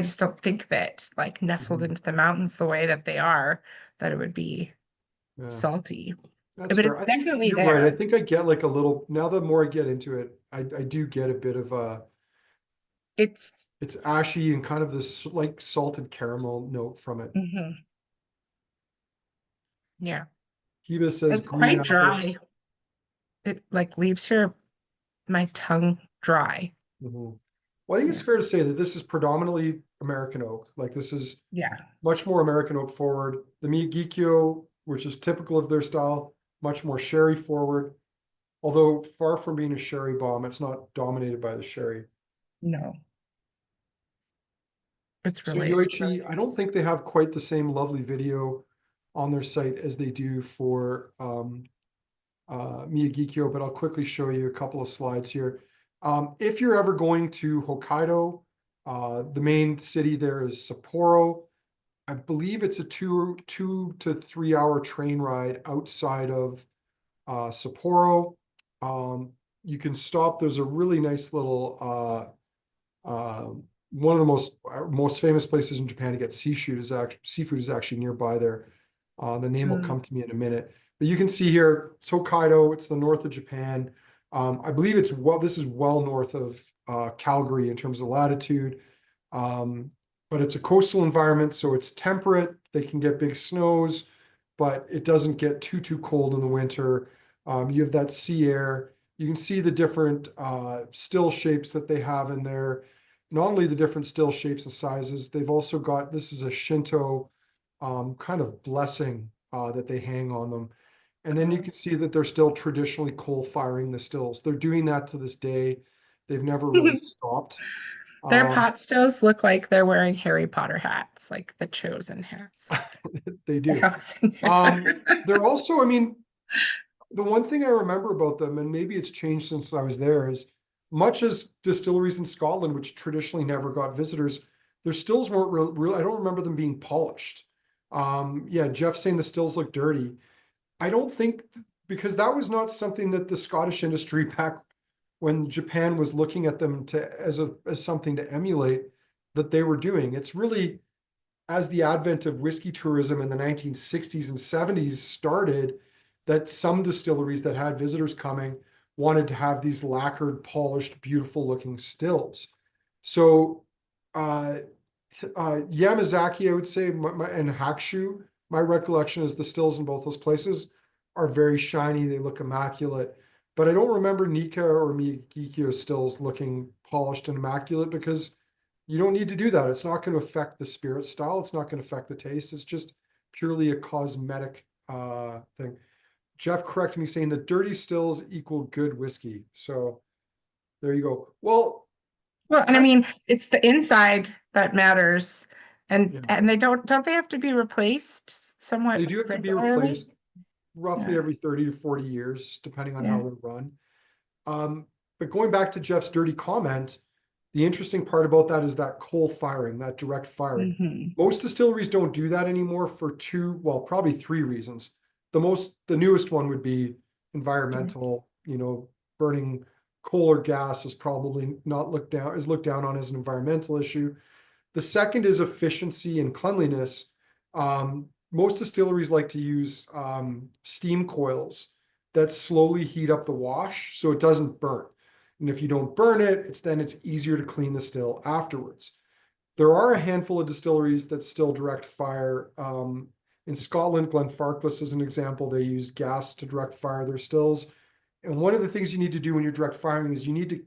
just don't think that like nestled Hmm. into the mountains the way that they are, that it would be Yeah, salty. that's But fair. it's I think definitely you're right. I there. think I get like a little, now the more I get into it, I do get a bit of It's it's ashy and kind of this like salted caramel note from it. mhm, yeah. Kiba says It's green quite apples. dry. It like leaves my tongue dry. Mhm. Well, I think it's Yeah. fair to say that this is predominantly American oak. Like this is Yeah. much more American oak forward. The Miyagikyo, which is typical of their style, much more sherry forward. Although far from being a sherry bomb, it's not dominated by the sherry. No. It's So really Yoichi, I don't nice. think they have quite the same lovely video on their site as they do for Miyagikyo, but I'll quickly show you a couple of slides here. If you're ever going to Hokkaido, the main city there is Sapporo. I believe it's a 2 to 3 hour train ride outside of Sapporo. You can stop. There's a really nice little one of the most famous places in Japan to get seafood is actually nearby there. The name will Mm, come to me in a minute. But you can see here, it's Hokkaido, it's the north of Japan. I believe this is well north of Calgary in terms of latitude. Um, but it's a coastal environment, so it's temperate. They can get big snows, but it doesn't get too cold in the winter. You have that sea air. You can see the different still shapes that they have in there. Not only the different still shapes and sizes, they've also got, this is a Shinto kind of blessing that they hang on them. And then you can see that they're still traditionally coal firing the stills. They're doing that to this day. They've never really stopped. Their Um, pot stills look like they're wearing Harry Potter hats, like the chosen hats, like they the do. house in They're also, I mean, the one thing I remember about them, and maybe it's changed since I was there, is much as distilleries in Scotland, which traditionally never got visitors, their stills weren't real. I don't remember them being polished. Yeah, Jeff's saying the stills look dirty. I don't think because that was not something that the Scottish industry back when Japan was looking at them to as something to emulate that they were doing. It's really as the advent of whiskey tourism in the 1960s and 70s started, that some distilleries that had visitors coming wanted to have these lacquered, polished, beautiful looking stills. So uh, Yamazaki, I would say, and Hakushu, my recollection is the stills in both those places are very shiny. They look immaculate. But I don't remember Nikka or Miyagikyo stills looking polished and immaculate because you don't need to do that. It's not going to affect the spirit style. It's not going to affect the taste. It's just purely a cosmetic thing. Jeff corrected me saying that dirty stills equal good whiskey. So there you go. Well, Well, and I kind mean, it's the inside that matters, yeah, and they don't they have to be replaced they somewhat do have to be regularly? replaced roughly Yeah, every 30 to 40 years, depending on yeah. how they're run. But going back to Jeff's dirty comment, the interesting part about that is that coal firing, that direct firing. Hmm. Most distilleries don't do that anymore for two, well, probably three reasons. The newest one would be environmental, burning coal or gas is probably not looked down on as an environmental issue. The second is efficiency and cleanliness. Most distilleries like to use steam coils that slowly heat up the wash so it doesn't burn. And if you don't burn it, it's easier to clean the still afterwards. There are a handful of distilleries that still direct fire. In Scotland, Glenfarclas is an example. They use gas to direct fire their stills. And one of the things you need to do when you're direct firing is you need to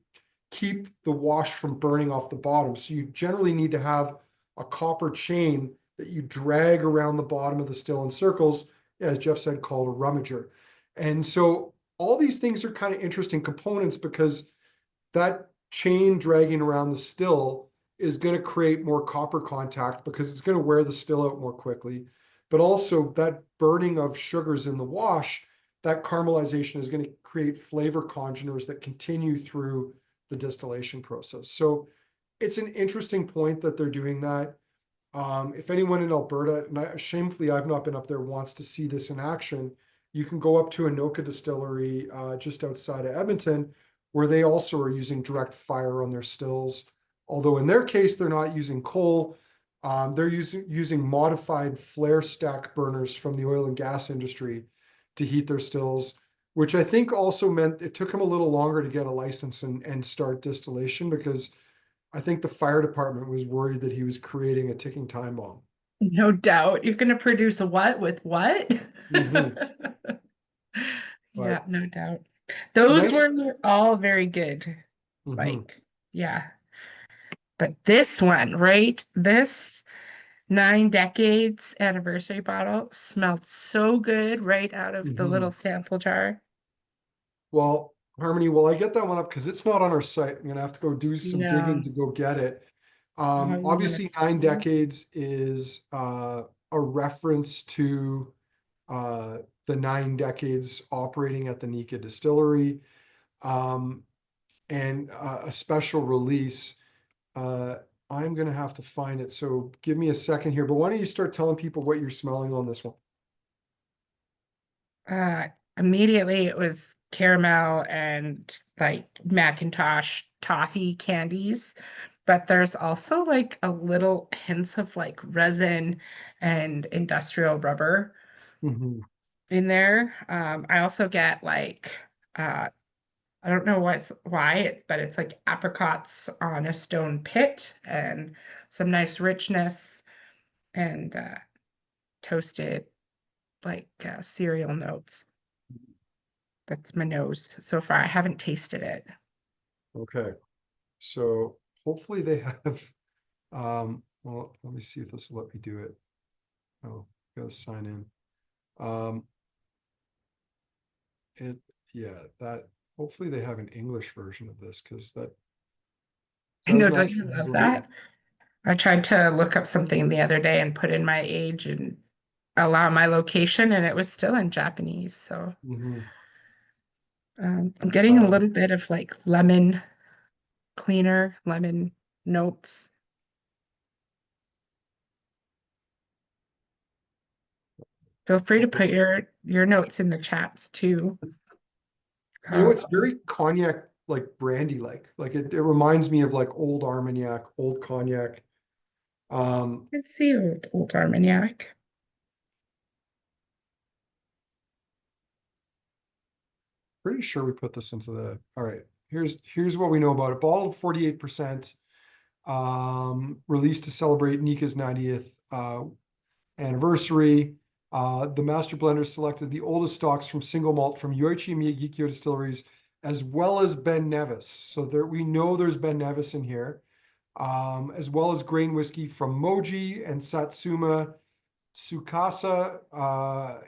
keep the wash from burning off the bottom. So you generally need to have a copper chain that you drag around the bottom of the still in circles, as Jeff said, called a rummager. And so all these things are kind of interesting components because that chain dragging around the still is going to create more copper contact because it's going to wear the still out more quickly. But also that burning of sugars in the wash, that caramelization is going to create flavor congeners that continue through the distillation process. So it's an interesting point that they're doing that. If anyone in Alberta, and shamefully I've not been up there, wants to see this in action, you can go up to Anoka Distillery just outside of Edmonton, where they also are using direct fire on their stills. Although in their case, they're not using coal. They're using modified flare stack burners from the oil and gas industry to heat their stills, which I think also meant it took them a little longer to get a license and start distillation because I think the fire department was worried that he was creating a ticking time bomb. No doubt. You're going to produce a what with what? Hmm. Yeah, But no doubt. Those nice. were all very good. Hmm. Like, yeah. But this one, right? This 9 decades anniversary bottle smelled so good right out of the little Hmm. sample jar. Well, Harmony, will I get that one up? Because it's not on our site. I'm gonna have to go do some digging No. to go get it. Oh, you Obviously, missed nine out. decades is a reference to uh, the 9 decades operating at the Nikka distillery, um, and a special release. Uh, I'm gonna have to find it. So give me a second here. But why don't you start telling people what you're smelling on this one? Uh, Immediately it was caramel and like Macintosh toffee candies, but there's also like a little hints of like resin and industrial rubber Hmm. in there. I also get like uh, I don't know why it's, but it's like apricots on a stone pit and some nice richness and toasted like cereal notes. That's my nose so far. I haven't tasted it. Okay. So hopefully they have, well, let me see if this will let me do it. Oh, gotta sign in. Um, it, yeah, that, hopefully they have an English version of this because that I does know, not don't you love translate. that? I tried to look up something the other day and put in my age and allow my location, and it was still in Japanese. So Mhm. I'm getting a Uh, little bit of like lemon cleaner, lemon notes. Feel free to put your notes in the chats too. You know, Uh, it's very cognac, like brandy, like it reminds me of like old Armagnac, old cognac. Um, let's see, old Armagnac. Pretty sure we put this into the, all right, here's what we know about it. Bottled 48%, released to celebrate Nikka's 90th anniversary. The master blender selected the oldest stocks from single malt from Yoichi and Miyagikyo distilleries, as well as Ben Nevis. So there we know there's Ben Nevis in here, as well as grain whiskey from Moji and Satsuma Tsukasa,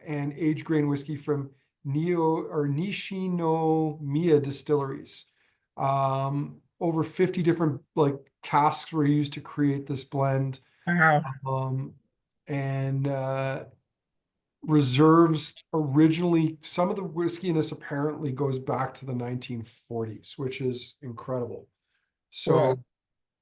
and aged grain whiskey from Nishinomiya distilleries. Over 50 different like casks were used to create this blend. Wow. Um, and reserves originally, some of the whiskey in this apparently goes back to the 1940s, which is incredible. Cool.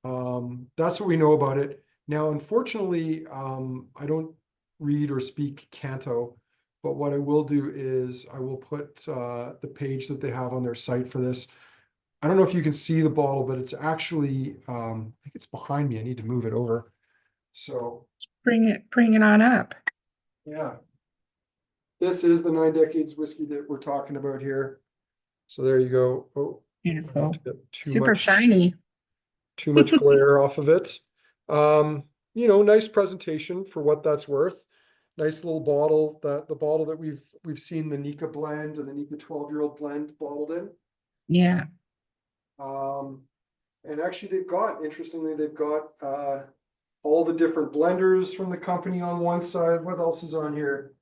So that's what we know about it. Now, unfortunately, I don't read or speak Canto, but what I will do is I will put the page that they have on their site for this. I don't know if you can see the bottle, but it's actually, I think it's behind me. I need to move it over. So, Bring it on up. yeah, this is the 9 decades whiskey that we're talking about here. So there you go. Oh, not to Beautiful. get Super shiny. too much glare off of it. You know, nice presentation for what that's worth. Nice little bottle. The bottle that we've seen the Nikka blend and the Nikka 12-year-old blend bottled in. Yeah. Um, and actually interestingly, they've got all the different blenders from the company on one side. What else is on here?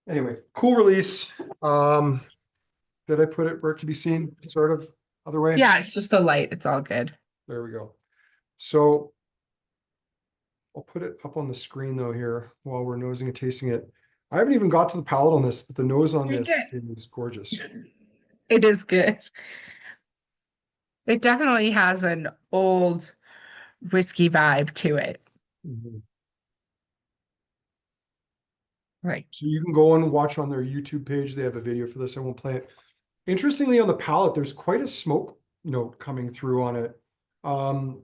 Anyway, cool release. Did I put it where it can be seen? Sort of other way. Yeah, it's just the light. It's all good. There we go. So I'll put it up on the screen though here while we're nosing and tasting it. I haven't even got to the palate on this, but the nose on Very this good. is gorgeous. It is good. It definitely has an old whiskey vibe to it. Mhm. Like, So you can go and watch on their YouTube page. They have a video for this. I won't play it. Interestingly, on the palate, there's quite a smoke note coming through on it. Um,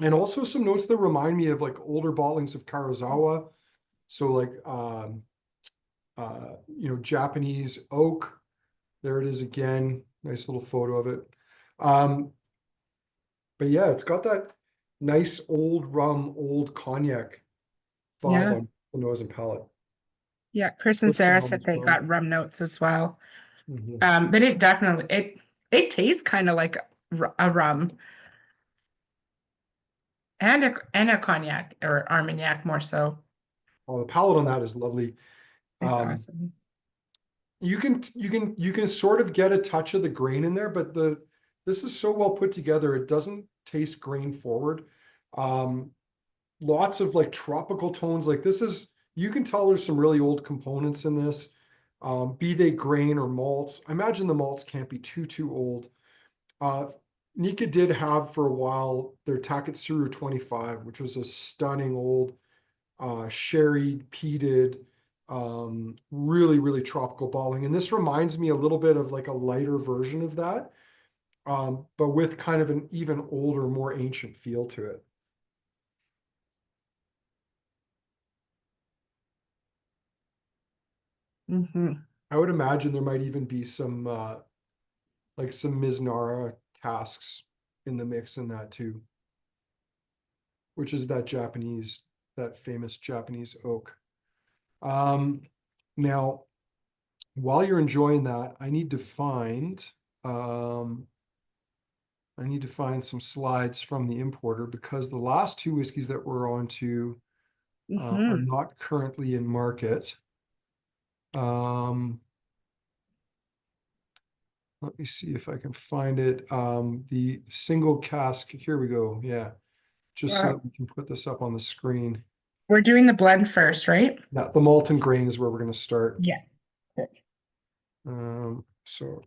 and also some notes that remind me of like older bottlings of Karazawa. So like Japanese oak. There it is again. Nice little photo of it. Um, but yeah, it's got that nice old rum, old cognac vibe yeah. on the nose and palate. Yeah. Chris and Good Sarah phenomenal said they rum. got rum notes as well. Mhm. But it definitely it tastes kind of like a rum and a cognac or Armagnac more so. Oh, the palate on that is lovely. It's Um, awesome. you can sort of get a touch of the grain in there, but this is so well put together. It doesn't taste grain forward. Um, Lots of like tropical tones. Like this is, you can tell there's some really old components in this. Be they grain or malt. I imagine the malts can't be too old. Uh, Nikka did have for a while their Taketsuru 25, which was a stunning old sherry peated, really tropical bottling. And this reminds me a little bit of like a lighter version of that, but with kind of an even older, more ancient feel to it. Hmm. I would imagine there might even be some like some Miznara casks in the mix in that too, which is that famous Japanese oak. Um, Now while you're enjoying that, I need to find some slides from the importer, because the last two whiskeys that we're on to are Hmm. not currently in market. Let me see if I can find it. The single cask, here we go. Yeah, just so Well, that we can put this up on the screen. we're doing the blend first, right? Yeah, the malt and grain is where we're going to start. Yeah. So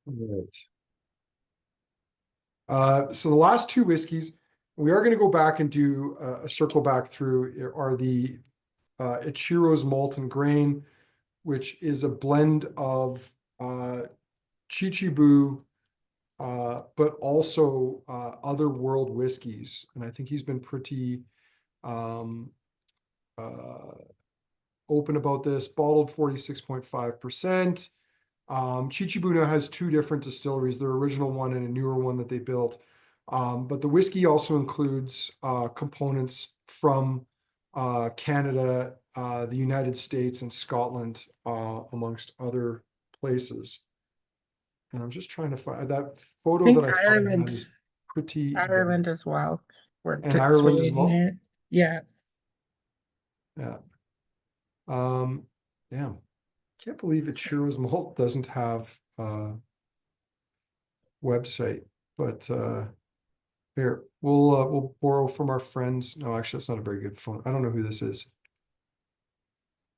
right. So the last two whiskeys, we are going to go back and do a circle back through, are the Ichiro's Malt and Grain, which is a blend of Chichibu, but also other world whiskeys. And I think he's been pretty um, uh, open about this. Bottled 46.5%. Chichibu now has two different distilleries, their original one and a newer one that they built. But the whiskey also includes components from Canada, the United States, and Scotland, amongst other places. And I'm just trying to find that I photo that think I find that Ireland, is pretty big. Ireland as well. We're And Ireland as dissuading well. it. Yeah. Yeah. Um, Damn. Can't believe it. Chiro's Malt doesn't have a website, but here we'll borrow from our friends. No, actually, that's not a very good phone. I don't know who this is.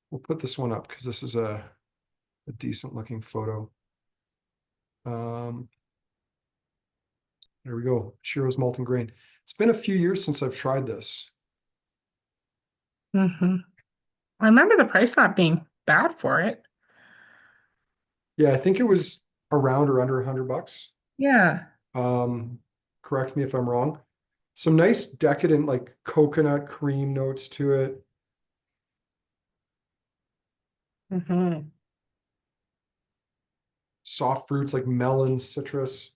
We'll put this one up because this is a decent looking photo. There we go. Chiro's Malt and Grain. It's been a few years since I've tried this. Hmm. I remember the price not being bad for it. Yeah, I think it was around or under $100. Yeah. Um, Correct me if I'm wrong. Some nice decadent like coconut cream notes to it. Hmm. Soft fruits like melon, citrus.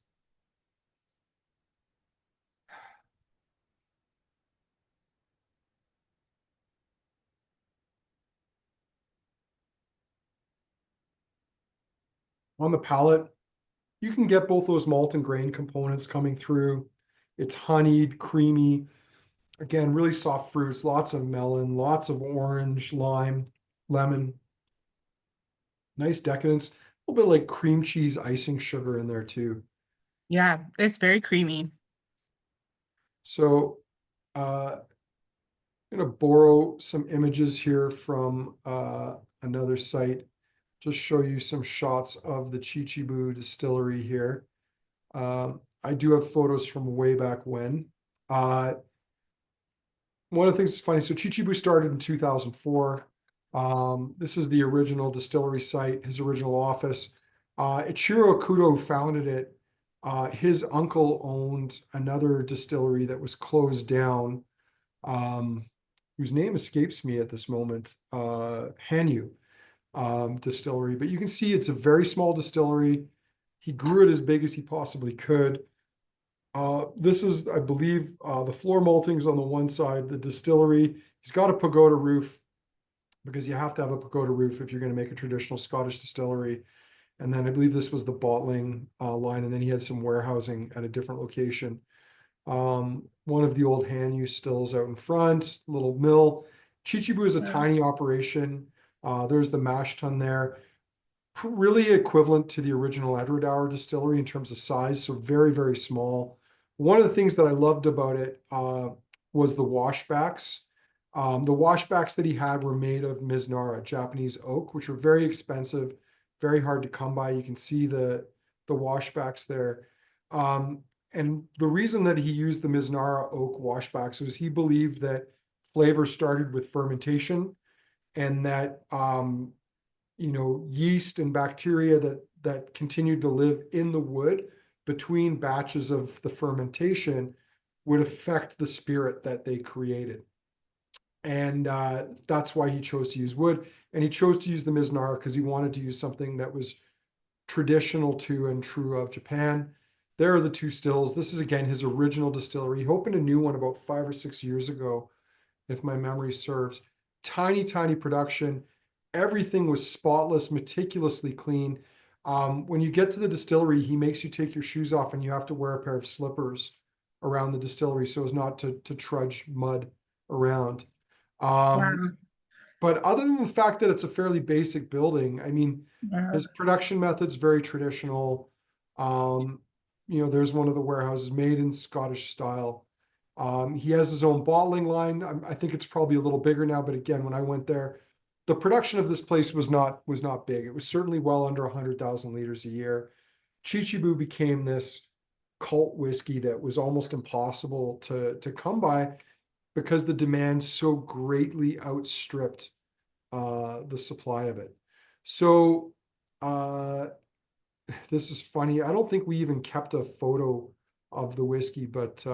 On the palate, you can get both those malt and grain components coming through. It's honeyed, creamy. Again, really soft fruits, lots of melon, lots of orange, lime, lemon. Nice decadence. A little bit like cream cheese icing sugar in there too. Yeah, it's very creamy. So I'm going to borrow some images here from another site. Just show you some shots of the Chichibu distillery here. I do have photos from way back when. Uh, One of the things that's funny, so Chichibu started in 2004. This is the original distillery site, his original office. Ichiro Kudo founded it. His uncle owned another distillery that was closed down, whose name escapes me at this moment, Hanyu distillery. But you can see it's a very small distillery. He grew it as big as he possibly could. This is, I believe, the floor maltings on the one side, the distillery. He's got a pagoda roof because you have to have a pagoda roof if you're going to make a traditional Scottish distillery. And then I believe this was the bottling line, and then he had some warehousing at a different location. One of the old hand use stills out in front, little mill. Chichibu is a Yeah. tiny operation. There's the mash tun there. Really equivalent to the original Edward Hour distillery in terms of size, so very, very small. One of the things that I loved about it was the washbacks. The washbacks that he had were made of Mizunara, Japanese oak, which are very expensive, very hard to come by. You can see the washbacks there. And the reason that he used the Mizunara oak washbacks was he believed that flavor started with fermentation, and that yeast and bacteria that continued to live in the wood between batches of the fermentation would affect the spirit that they created. And that's why he chose to use wood. And he chose to use the Mizunara because he wanted to use something that was traditional to and true of Japan. There are the two stills. This is again his original distillery. He opened a new one about 5 or 6 years ago, if my memory serves. Tiny, tiny production. Everything was spotless, meticulously clean. When you get to the distillery, he makes you take your shoes off and you have to wear a pair of slippers around the distillery so as not to trudge mud around. Um, Wow. but other than the fact that it's a fairly basic building, I mean, Wow. his production method's very traditional. Um, there's one of the warehouses made in Scottish style. He has his own bottling line. I think it's probably a little bigger now, but again, when I went there, the production of this place was not big. It was certainly well under 100,000 liters a year. Chichibu became this cult whiskey that was almost impossible to come by because the demand so greatly outstripped the supply of it. So uh, this is funny. I don't think we even kept a photo of the whiskey, but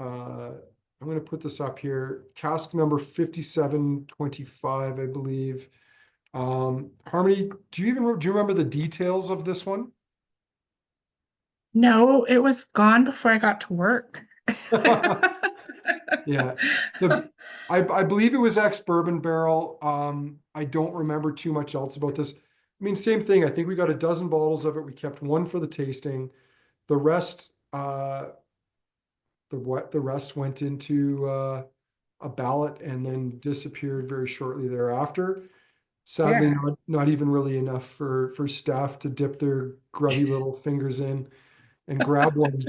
I'm going to put this up here. Cask number 5725, I believe. Harmony, do you remember the details of this one? No, it was gone before I got to work. Yeah. The I believe it was ex-bourbon barrel. I don't remember too much else about this. I mean, same thing. I think we got a dozen bottles of it. We kept one for the tasting. The rest, the rest went into a ballot and then disappeared very shortly thereafter. Sadly, Yeah. not even really enough for staff to dip their grubby little fingers in and grab one.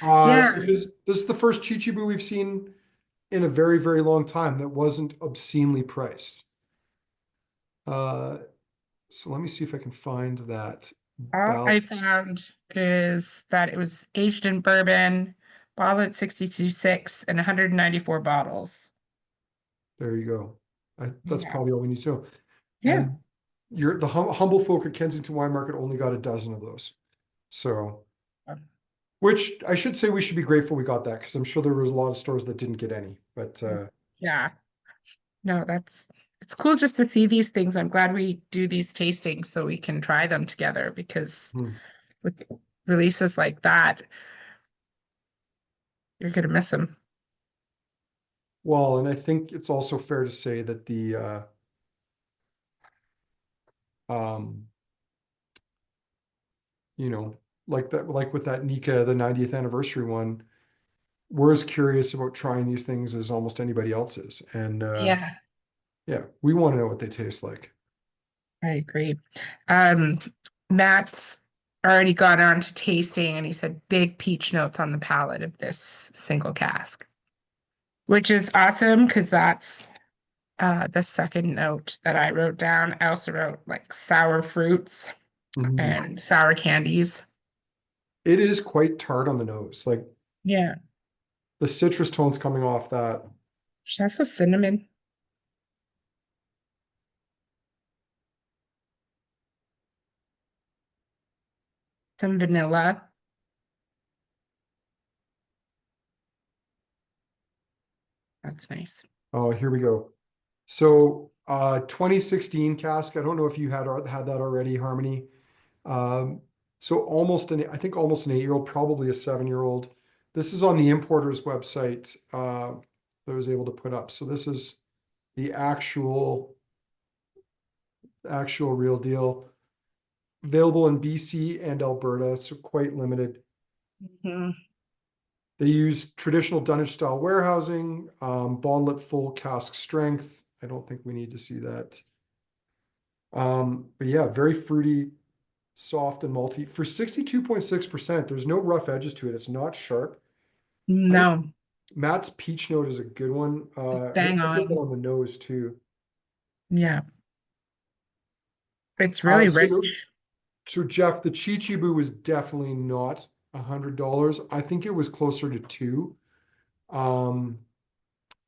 Yeah. Because this is the first Chichibu we've seen in a very, very long time that wasn't obscenely priced. Uh, so let me see if I can find that All ballot. I found is that it was aged in bourbon, bottled at 62.6 and 194 bottles. There you go. That's Yeah. probably all we need to know. Yeah. And the humble folk at Kensington Wine Market only got a dozen of those. So, which I should say we should be grateful we got that because I'm sure there was a lot of stores that didn't get any. But Yeah. No, it's cool just to see these things. I'm glad we do these tastings so we can try them together because hmm. with releases like that, you're gonna miss them. Well, and I think it's also fair to say that the um, you know, like that, like with that Nikka, the 90th anniversary one, we're as curious about trying these things as almost anybody else is. And Yeah, yeah, we want to know what they taste like. I agree. Um, Matt's already got on to tasting and he said big peach notes on the palate of this single cask, which is awesome because that's the second note that I wrote down. I also wrote like sour fruits Mhm. and sour candies. It is quite tart on the nose, like Yeah, the citrus tones coming off that. there's also cinnamon, some vanilla. That's nice. Oh, here we go. So 2016 cask. I don't know if you had that already, Harmony. Um, so I think almost an 8-year-old, probably a 7-year-old. This is on the importer's website that I was able to put up. So this is the actual real deal. Available in BC and Alberta, so quite limited. Mhm. They use traditional Dunnish style warehousing, bottle at full cask strength. I don't think we need to see that. But yeah, very fruity, soft and malty. For 62.6%, there's no rough edges to it. It's not sharp. I think No, Matt's peach note is a good one. just I bang get that on. on the nose too. Yeah, it's really So, rich. so Jeff, the Chichibu was definitely not $100. I think it was closer to two. Um,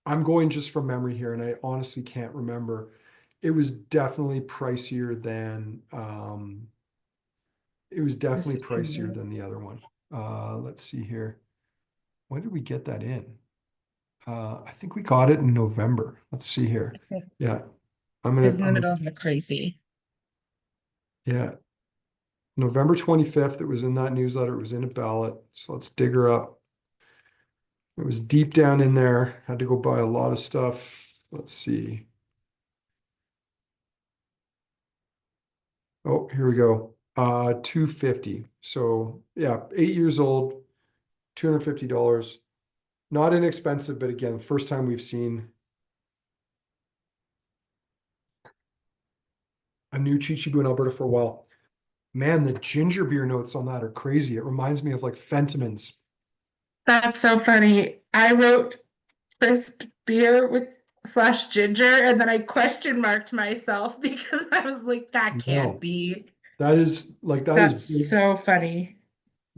I'm going just from memory here, and I honestly can't remember. It was definitely pricier than it was This definitely is pricier than the other one. Let's see here. When did we get that in? I think we got it in November. Let's see here. Yeah, I'm is gonna, in the middle of the crazy. yeah, November 25th. It was in that newsletter. It was in a ballot. So let's dig her up. It was deep down in there. Had to go buy a lot of stuff. Let's see. Oh, here we go. 250. So yeah, 8 years old, $250. Not inexpensive, but again, first time we've seen a new Chichibu in Alberta for a while. Man, the ginger beer notes on that are crazy. It reminds me of like Fentimans. That's so funny. I wrote crisp beer with slash ginger, and then I question marked myself because I was like, that can't No, be. that is That's big, so funny.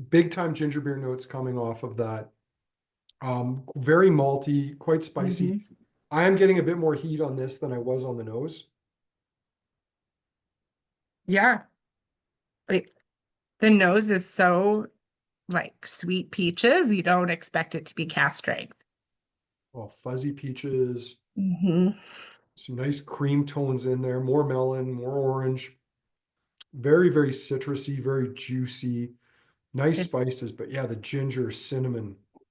big time ginger beer notes coming off of that. Very malty, quite spicy. Hmm. I am getting a bit more heat on this than I was on the nose. Yeah. Like the nose is so like sweet peaches. You don't expect it to be cast strength. Oh, fuzzy peaches, Hmm. some nice cream tones in there, more melon, more orange. Very, very citrusy, very juicy, nice It's spices. But yeah, the ginger, cinnamon, hot,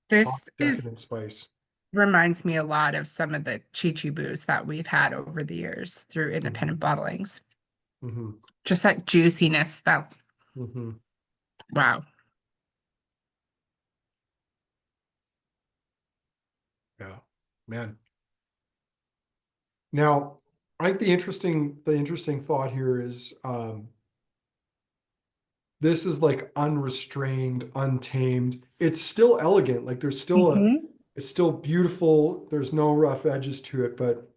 this is decadent spice. reminds me a lot of some of the Chichibus that we've had over the years through independent Hmm. bottlings. Hmm. Just that juiciness, that Hmm. wow. Yeah, man. Now, I think the interesting thought here is this is like unrestrained, untamed. It's still elegant. Like Hmm. it's still beautiful. There's no rough edges to it, but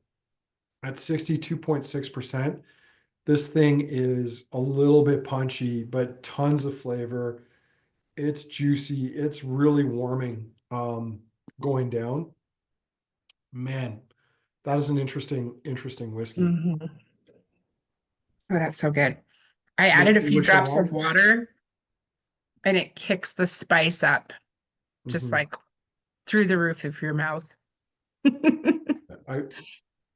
at 62.6%, this thing is a little bit punchy, but tons of flavor. It's juicy. It's really warming going down. Man, that is an interesting whiskey. Hmm. Oh, that's so good. I Does it make added a you few wish drops of along? water and it kicks the spice up just Hmm. like through the roof of your mouth. I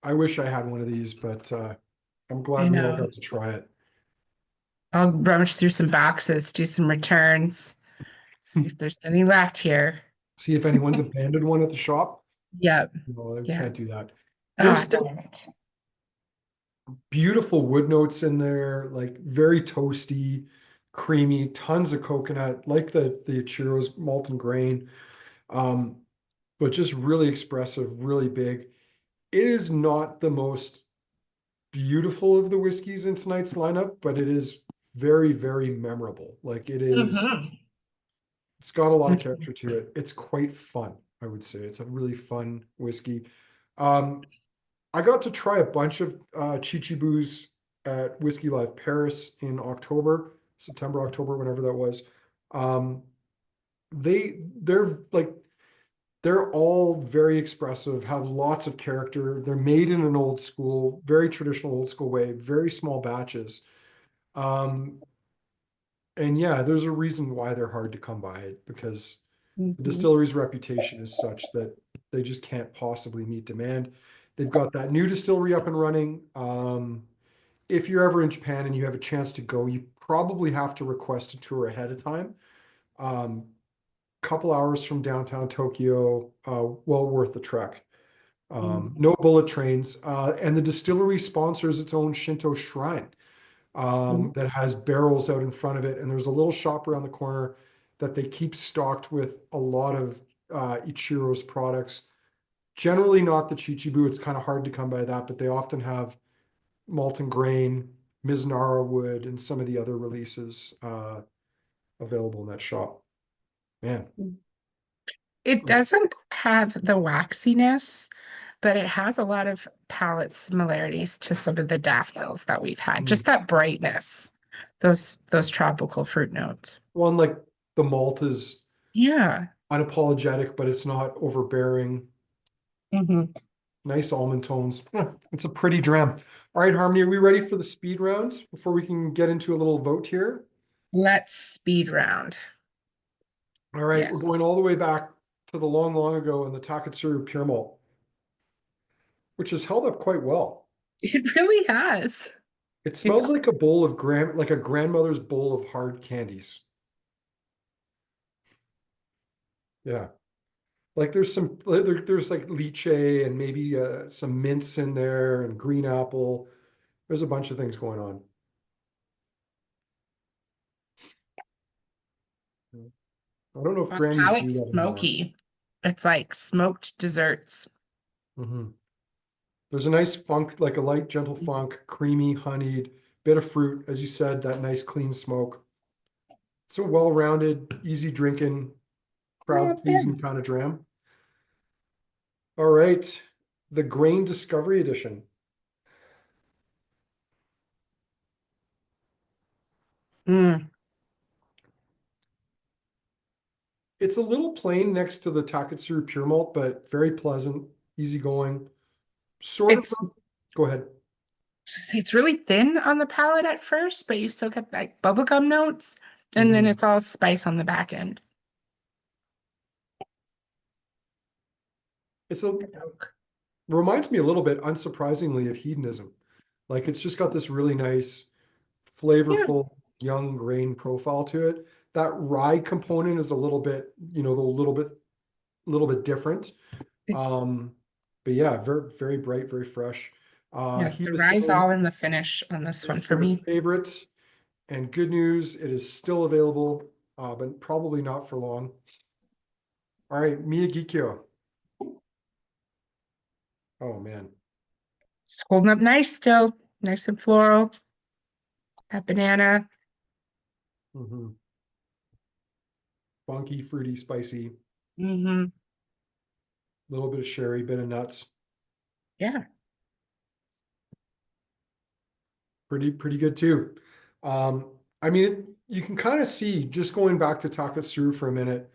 I wish I had one of these, but I'm I glad we all know. got to try it. I'll rummage through some boxes, do some returns, see if there's any left here. See if anyone's abandoned one at the shop. Yep. No, I Yeah. can't do that. Ah, There's darn it. beautiful wood notes in there, like very toasty, creamy, tons of coconut, like the Ichiro's malt and grain. Um, but just really expressive, really big. It is not the most beautiful of the whiskeys in tonight's lineup, but it is very, very memorable. Like Hmm. it's got a lot of character to it. It's quite fun, I would say. It's a really fun whiskey. Um, I got to try a bunch of Chichibus at Whiskey Live Paris in October, September, October, whenever that was. Um, they're all very expressive, have lots of character. They're made in an old school, very traditional old school way, very small batches. Um, and yeah, there's a reason why they're hard to come by because the Hmm. distillery's reputation is such that they just can't possibly meet demand. They've got that new distillery up and running. If you're ever in Japan and you have a chance to go, you probably have to request a tour ahead of time. Um, Couple hours from downtown Tokyo, well worth the trek. No bullet trains, and the distillery sponsors its own Shinto shrine that has barrels out in front of it, and there's a little shop around the corner that they keep stocked with a lot of Ichiro's products. Generally, not the Chichibu. It's kind of hard to come by that, but they often have Malt and Grain, Mizunara Wood, and some of the other releases available in that shop. Man. It doesn't have the waxiness, but it has a lot of palate similarities to some of the daffodils that we've had. Mm. Just that brightness, those tropical fruit notes. One like the malt is Yeah. unapologetic, but it's not overbearing. Hmm. Nice almond tones. It's a pretty dram. All right, Harmony, are we ready for the speed rounds before we can get into a little vote here? Let's speed round. All right, we're Yes. going all the way back to the long, long ago in the Taketsuru Pure Malt, which has held up quite well. It really has. It It, smells like a bowl of like a grandmother's bowl of hard candies. Yeah. Like there's like lychee and maybe some mints in there and green apple. There's a bunch of things going on. I don't know if my grannies do palate's that anymore. smoky. It's like smoked desserts. Hmm. There's a nice funk, like a light, gentle funk, creamy, honeyed, bit of fruit, as you said, that nice clean smoke. It's a well-rounded, easy drinking, Not crowd bad. pleasing kind of dram. All right. The Grain Discovery Edition. Mm. It's a little plain next to the Taketsuru Pure Malt, but very pleasant, easygoing. Sort of, It's go ahead. it's really thin on the palate at first, but you still get like bubblegum notes, and then Mhm. it's all spice on the back end. It's a reminds me a little bit, unsurprisingly, of hedonism. Like it's just got this really nice, Yeah. flavorful, young grain profile to it. That rye component is a little bit, a little bit different. Um, but yeah, very, very bright, very fresh. Yeah, He the was rye's saying all in the finish on this one it's for their me. favorite, and good news, it is still available, but probably not for long. All right, Miyagikyo. Oh man. It's holding up nice still, nice and floral. That banana. Hmm. Funky, fruity, spicy, Hmm. little bit of sherry, bit of nuts. Yeah. Pretty good too. I mean, you can kind of see just going back to Taketsuru for a minute.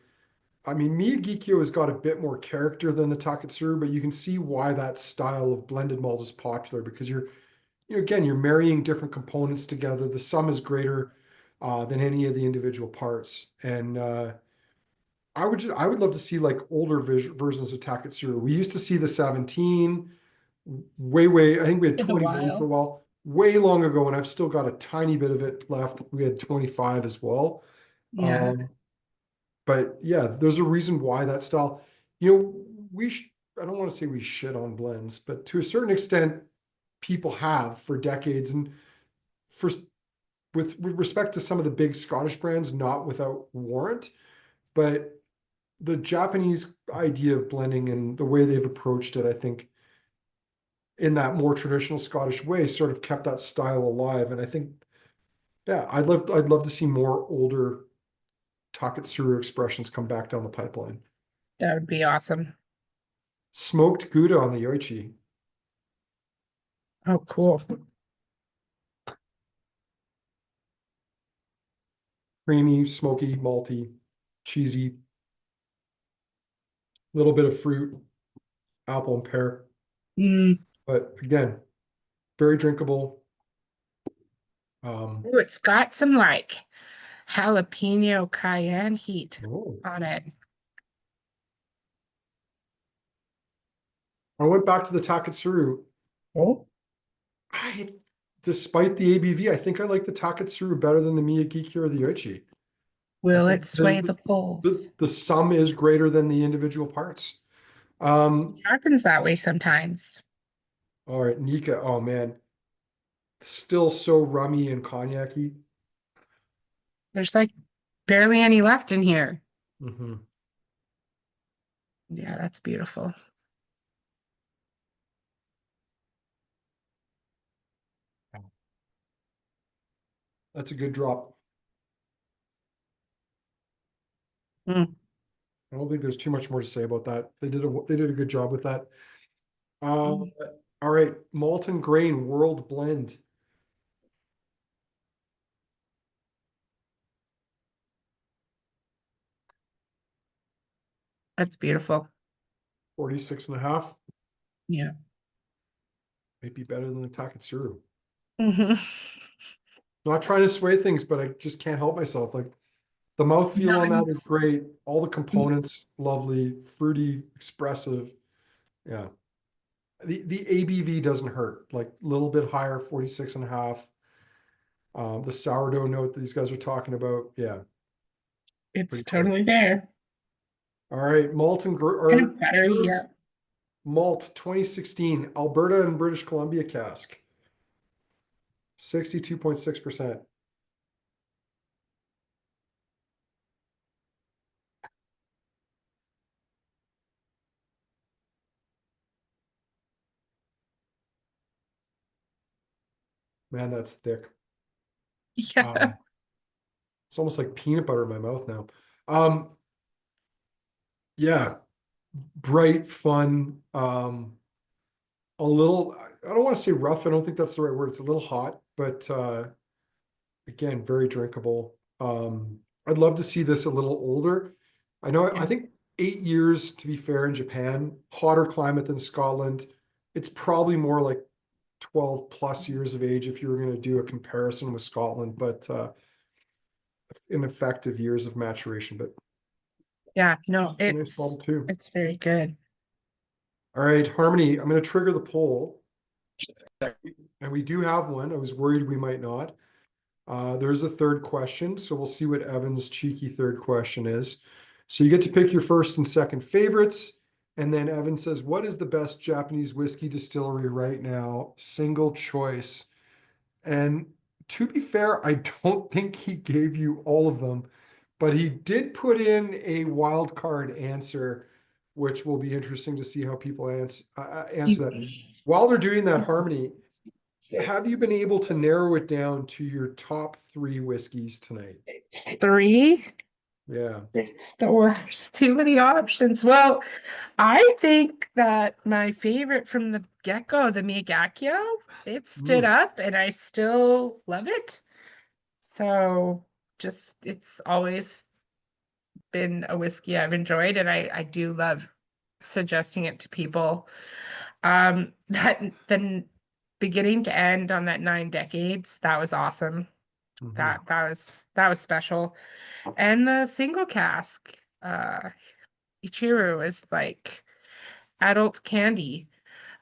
I mean, Miyagikyo has got a bit more character than the Taketsuru, but you can see why that style of blended malt is popular because again, you're marrying different components together. The sum is greater than any of the individual parts. And I would love to see like older versions of Taketsuru. We used to see the 17, way, I think we had For the 21 for a while. while, way long ago, and I've still got a tiny bit of it left. We had 25 as well. Yeah. Um, but yeah, there's a reason why that style, you know, I don't want to say we shit on blends, but to a certain extent, people have for decades. And for with respect to some of the big Scottish brands, not without warrant, but the Japanese idea of blending and the way they've approached it, I think in that more traditional Scottish way, sort of kept that style alive. And I think, yeah, I'd love to see more older Taketsuru expressions come back down the pipeline. That would be awesome. Smoked Gouda on the Yoichi. Oh, cool. Creamy, smoky, malty, cheesy, little bit of fruit, apple and pear. Mm. But again, very drinkable. Um, Oh, it's got some like jalapeno cayenne heat oh. on it. I went back to the Taketsuru. Oh. I, despite the ABV, I think I like the Taketsuru better than the Miyagikyo or the Yoichi. I Will think it because sway the the, polls? the sum is greater than the individual parts. Um, Happens that way sometimes. all right, Nikka. Oh man, still so rummy and cognac-y. There's like barely any left in here. Mhm. Yeah, that's beautiful. That's a good drop. Mm. I don't think there's too much more to say about that. They did a good job with that. Uh, Mm. all right, Malt and Grain World Blend, That's beautiful. 46 and a half. Yeah. Might be better than the Taketsuru. Hmm. Not trying to sway things, but I just can't help myself. Like the No, mouthfeel on that I'm- is great. All the components, lovely, fruity, expressive. Yeah. The ABV doesn't hurt. Like a little bit higher, 46 and a half. The sourdough note that these guys are talking about, yeah, It's pretty cool. totally there. All right, malt and Kind or of buttery, yeah. Ichiro's Malt 2016 Alberta and British Columbia cask, 62.6%. Man, that's thick. Yeah. It's almost like peanut butter in my mouth now. Um, yeah, bright, fun, a little, I don't want to say rough. I don't think that's the right word. It's a little hot, but again, very drinkable. I'd love to see this a little older. I Yeah. think 8 years, to be fair, in Japan, hotter climate than Scotland. It's probably more like 12 plus years of age if you were going to do a comparison with Scotland, but in effective years of maturation. But Yeah, no, a nice bottle too. it's very good. All right, Harmony, I'm going to trigger the poll. And we do have one. I was worried we might not. There's a third question, so we'll see what Evan's cheeky third question is. So you get to pick your first and second favorites. And then Evan says, what is the best Japanese whiskey distillery right now? Single choice. And to be fair, I don't think he gave you all of them, but he did put in a wild card answer, which will be interesting to see how people answer that. While they're doing that, Harmony, have you been able to narrow it down to your top three whiskeys tonight? Three? Yeah. It's the worst. Too many options. Well, I think that my favorite from the get-go, the Miyagikyo, it stood Mm, up and I still love it. So just it's always been a whiskey I've enjoyed and I do love suggesting it to people. That the beginning to end on that 9 decades, that was awesome. mhm, That was special. And the single cask, Ichiro is like adult candy.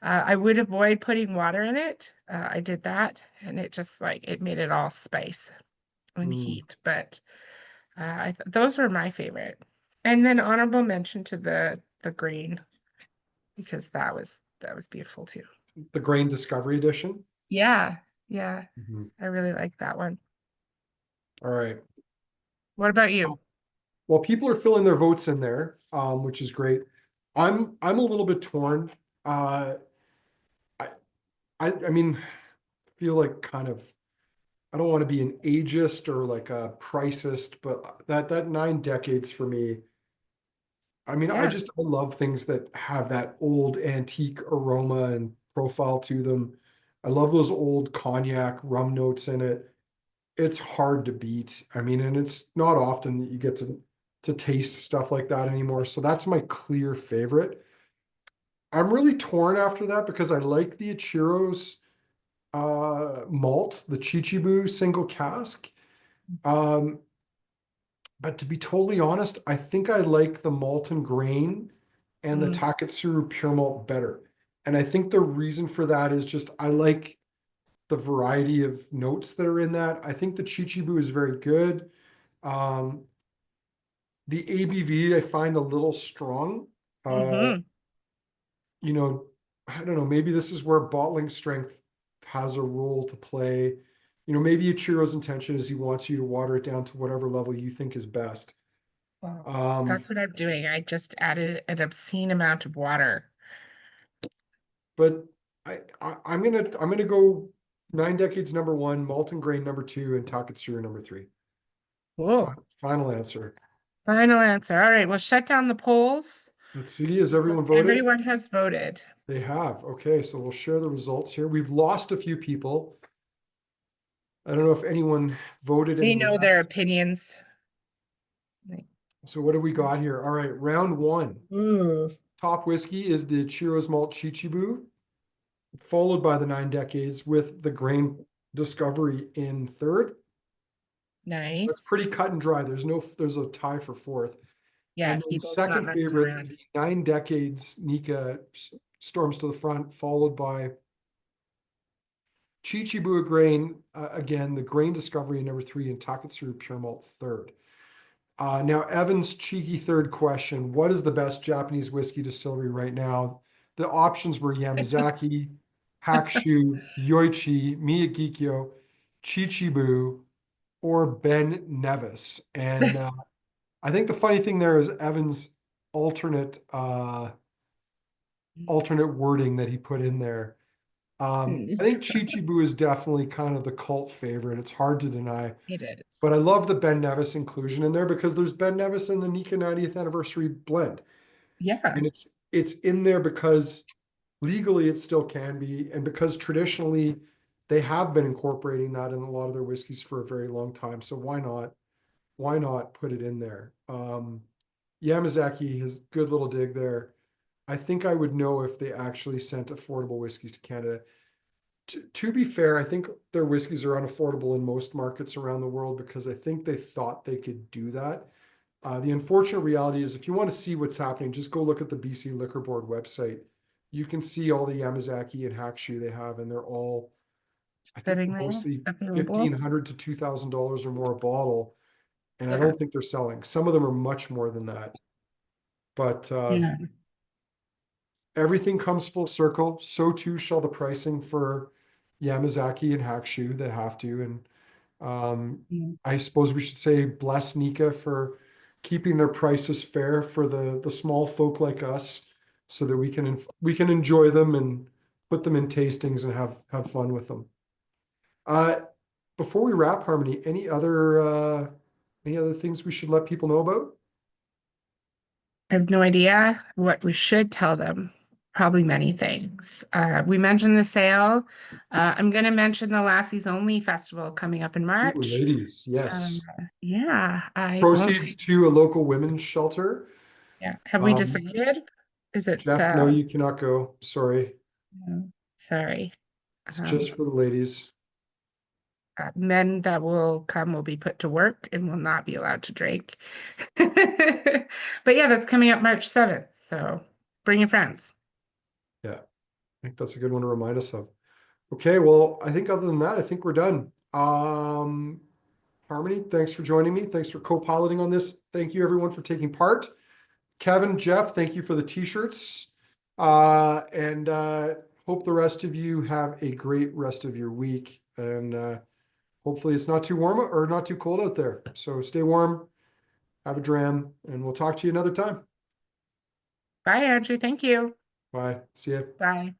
I would avoid putting water in it. I did that, and it just like it made it all spice and mm. heat. But those were my favorite. And then honorable mention to the green because that was beautiful too. The Grain Discovery Edition. Yeah, yeah, Mhm. I really like that one. All right. What about you? Well, people are filling their votes in there, which is great. I'm a little bit torn. Uh, I I mean, feel like kind of I don't want to be an ageist or like a pricist, but that 9 decades for me. I mean, Yeah. I love things that have that old antique aroma and profile to them. I love those old cognac rum notes in it. It's hard to beat. I mean, and it's not often that you get to taste stuff like that anymore. So that's my clear favorite. I'm really torn after that because I like the Ichiro's malt, the Chichibu single cask. Um, but to be totally honest, I think I like the Malton Grain and the Mm, Taketsuru Pure Malt better. And I think the reason for that is just I like the variety of notes that are in that. I think the Chichibu is very good. Um, the ABV I find a little strong. Uh, hmm you know, I don't know, maybe this is where bottling strength has a role to play. Maybe Ichiro's intention is he wants you to water it down to whatever level you think is best. Well, Um, that's what I'm doing. I just added an obscene amount of water. but I'm gonna go 9 decades number one, Malton Grain number two, and Taketsuru number three. Cool. Final answer. Final answer. All right, we'll shut down the polls. Let's see, has everyone voted? Everyone has voted. They have. Okay, so we'll share the results here. We've lost a few people. I don't know if anyone voted They and know their left. opinions. So what have we got here? All right, round one. Ooh, Top whiskey is the Chiro's Malt Chichibu, followed by the 9 decades with the Grain Discovery in third. That's nice. pretty cut and dry. There's a tie for fourth. Yeah, And then Hebo's not second messing favorite, around. the 9 decades Nikka storms to the front, followed by Chichibu grain, again, the grain discovery number 3 and Taketsuru pure malt third. Now, Evan's cheeky third question, what is the best Japanese whiskey distillery right now? The options were Yamazaki, Hakushu, Yoichi, Miyagikyo, Chichibu, or Ben Nevis. And I think the funny thing there is Evan's alternate alternate wording that he put in there. I think Chichibu is definitely kind of the cult favorite. It's hard to deny. It is. But I love the Ben Nevis inclusion in there because there's Ben Nevis in the Nikka 90th anniversary blend. Yeah. And it's in there because legally it still can be, and because traditionally they have been incorporating that in a lot of their whiskeys for a very long time. So why not put it in there? Yamazaki has good little dig there. I think I would know if they actually sent affordable whiskeys to Canada. To be fair, I think their whiskeys are unaffordable in most markets around the world because I think they thought they could do that. The unfortunate reality is if you want to see what's happening, just go look at the BC Liquor Board website. You can see all the Yamazaki and Hakushu they have, and they're all, I think, Sitting there mostly available. $1,500 to $2,000 or more a bottle. And I Yeah. don't think they're selling. Some of them are much more than that. But Yeah. everything comes full circle. So too shall the pricing for Yamazaki and Hakushu. They have to. And Mm. I suppose we should say bless Nikka for keeping their prices fair for the small folk like us, so that we can enjoy them and put them in tastings and have fun with them. Uh, Before we wrap, Harmony, any other things we should let people know about? I have no idea what we should tell them. Probably many things. We mentioned the sale. I'm going to mention the Lassies Only Festival coming up in Ooh, March. ladies, Um, yes. yeah, I won't. Proceeds to a local women's shelter. Yeah. Have we Um, decided? Is it Jeff, no, you cannot go. Sorry. no, sorry. It's just for the ladies. Men that will come will be put to work and will not be allowed to drink. But yeah, that's coming up March 7th. So bring your friends. Yeah, I think that's a good one to remind us of. Okay, well, I think other than that, I think we're done. Harmony, thanks for joining me. Thanks for co-piloting on this. Thank you everyone for taking part. Kevin, Jeff, thank you for the t-shirts. And hope the rest of you have a great rest of your week. And hopefully it's not too warm or not too cold out there. So stay warm, have a dram, and we'll talk to you another time. Bye, Andrew. Thank you. Bye. See ya. Bye.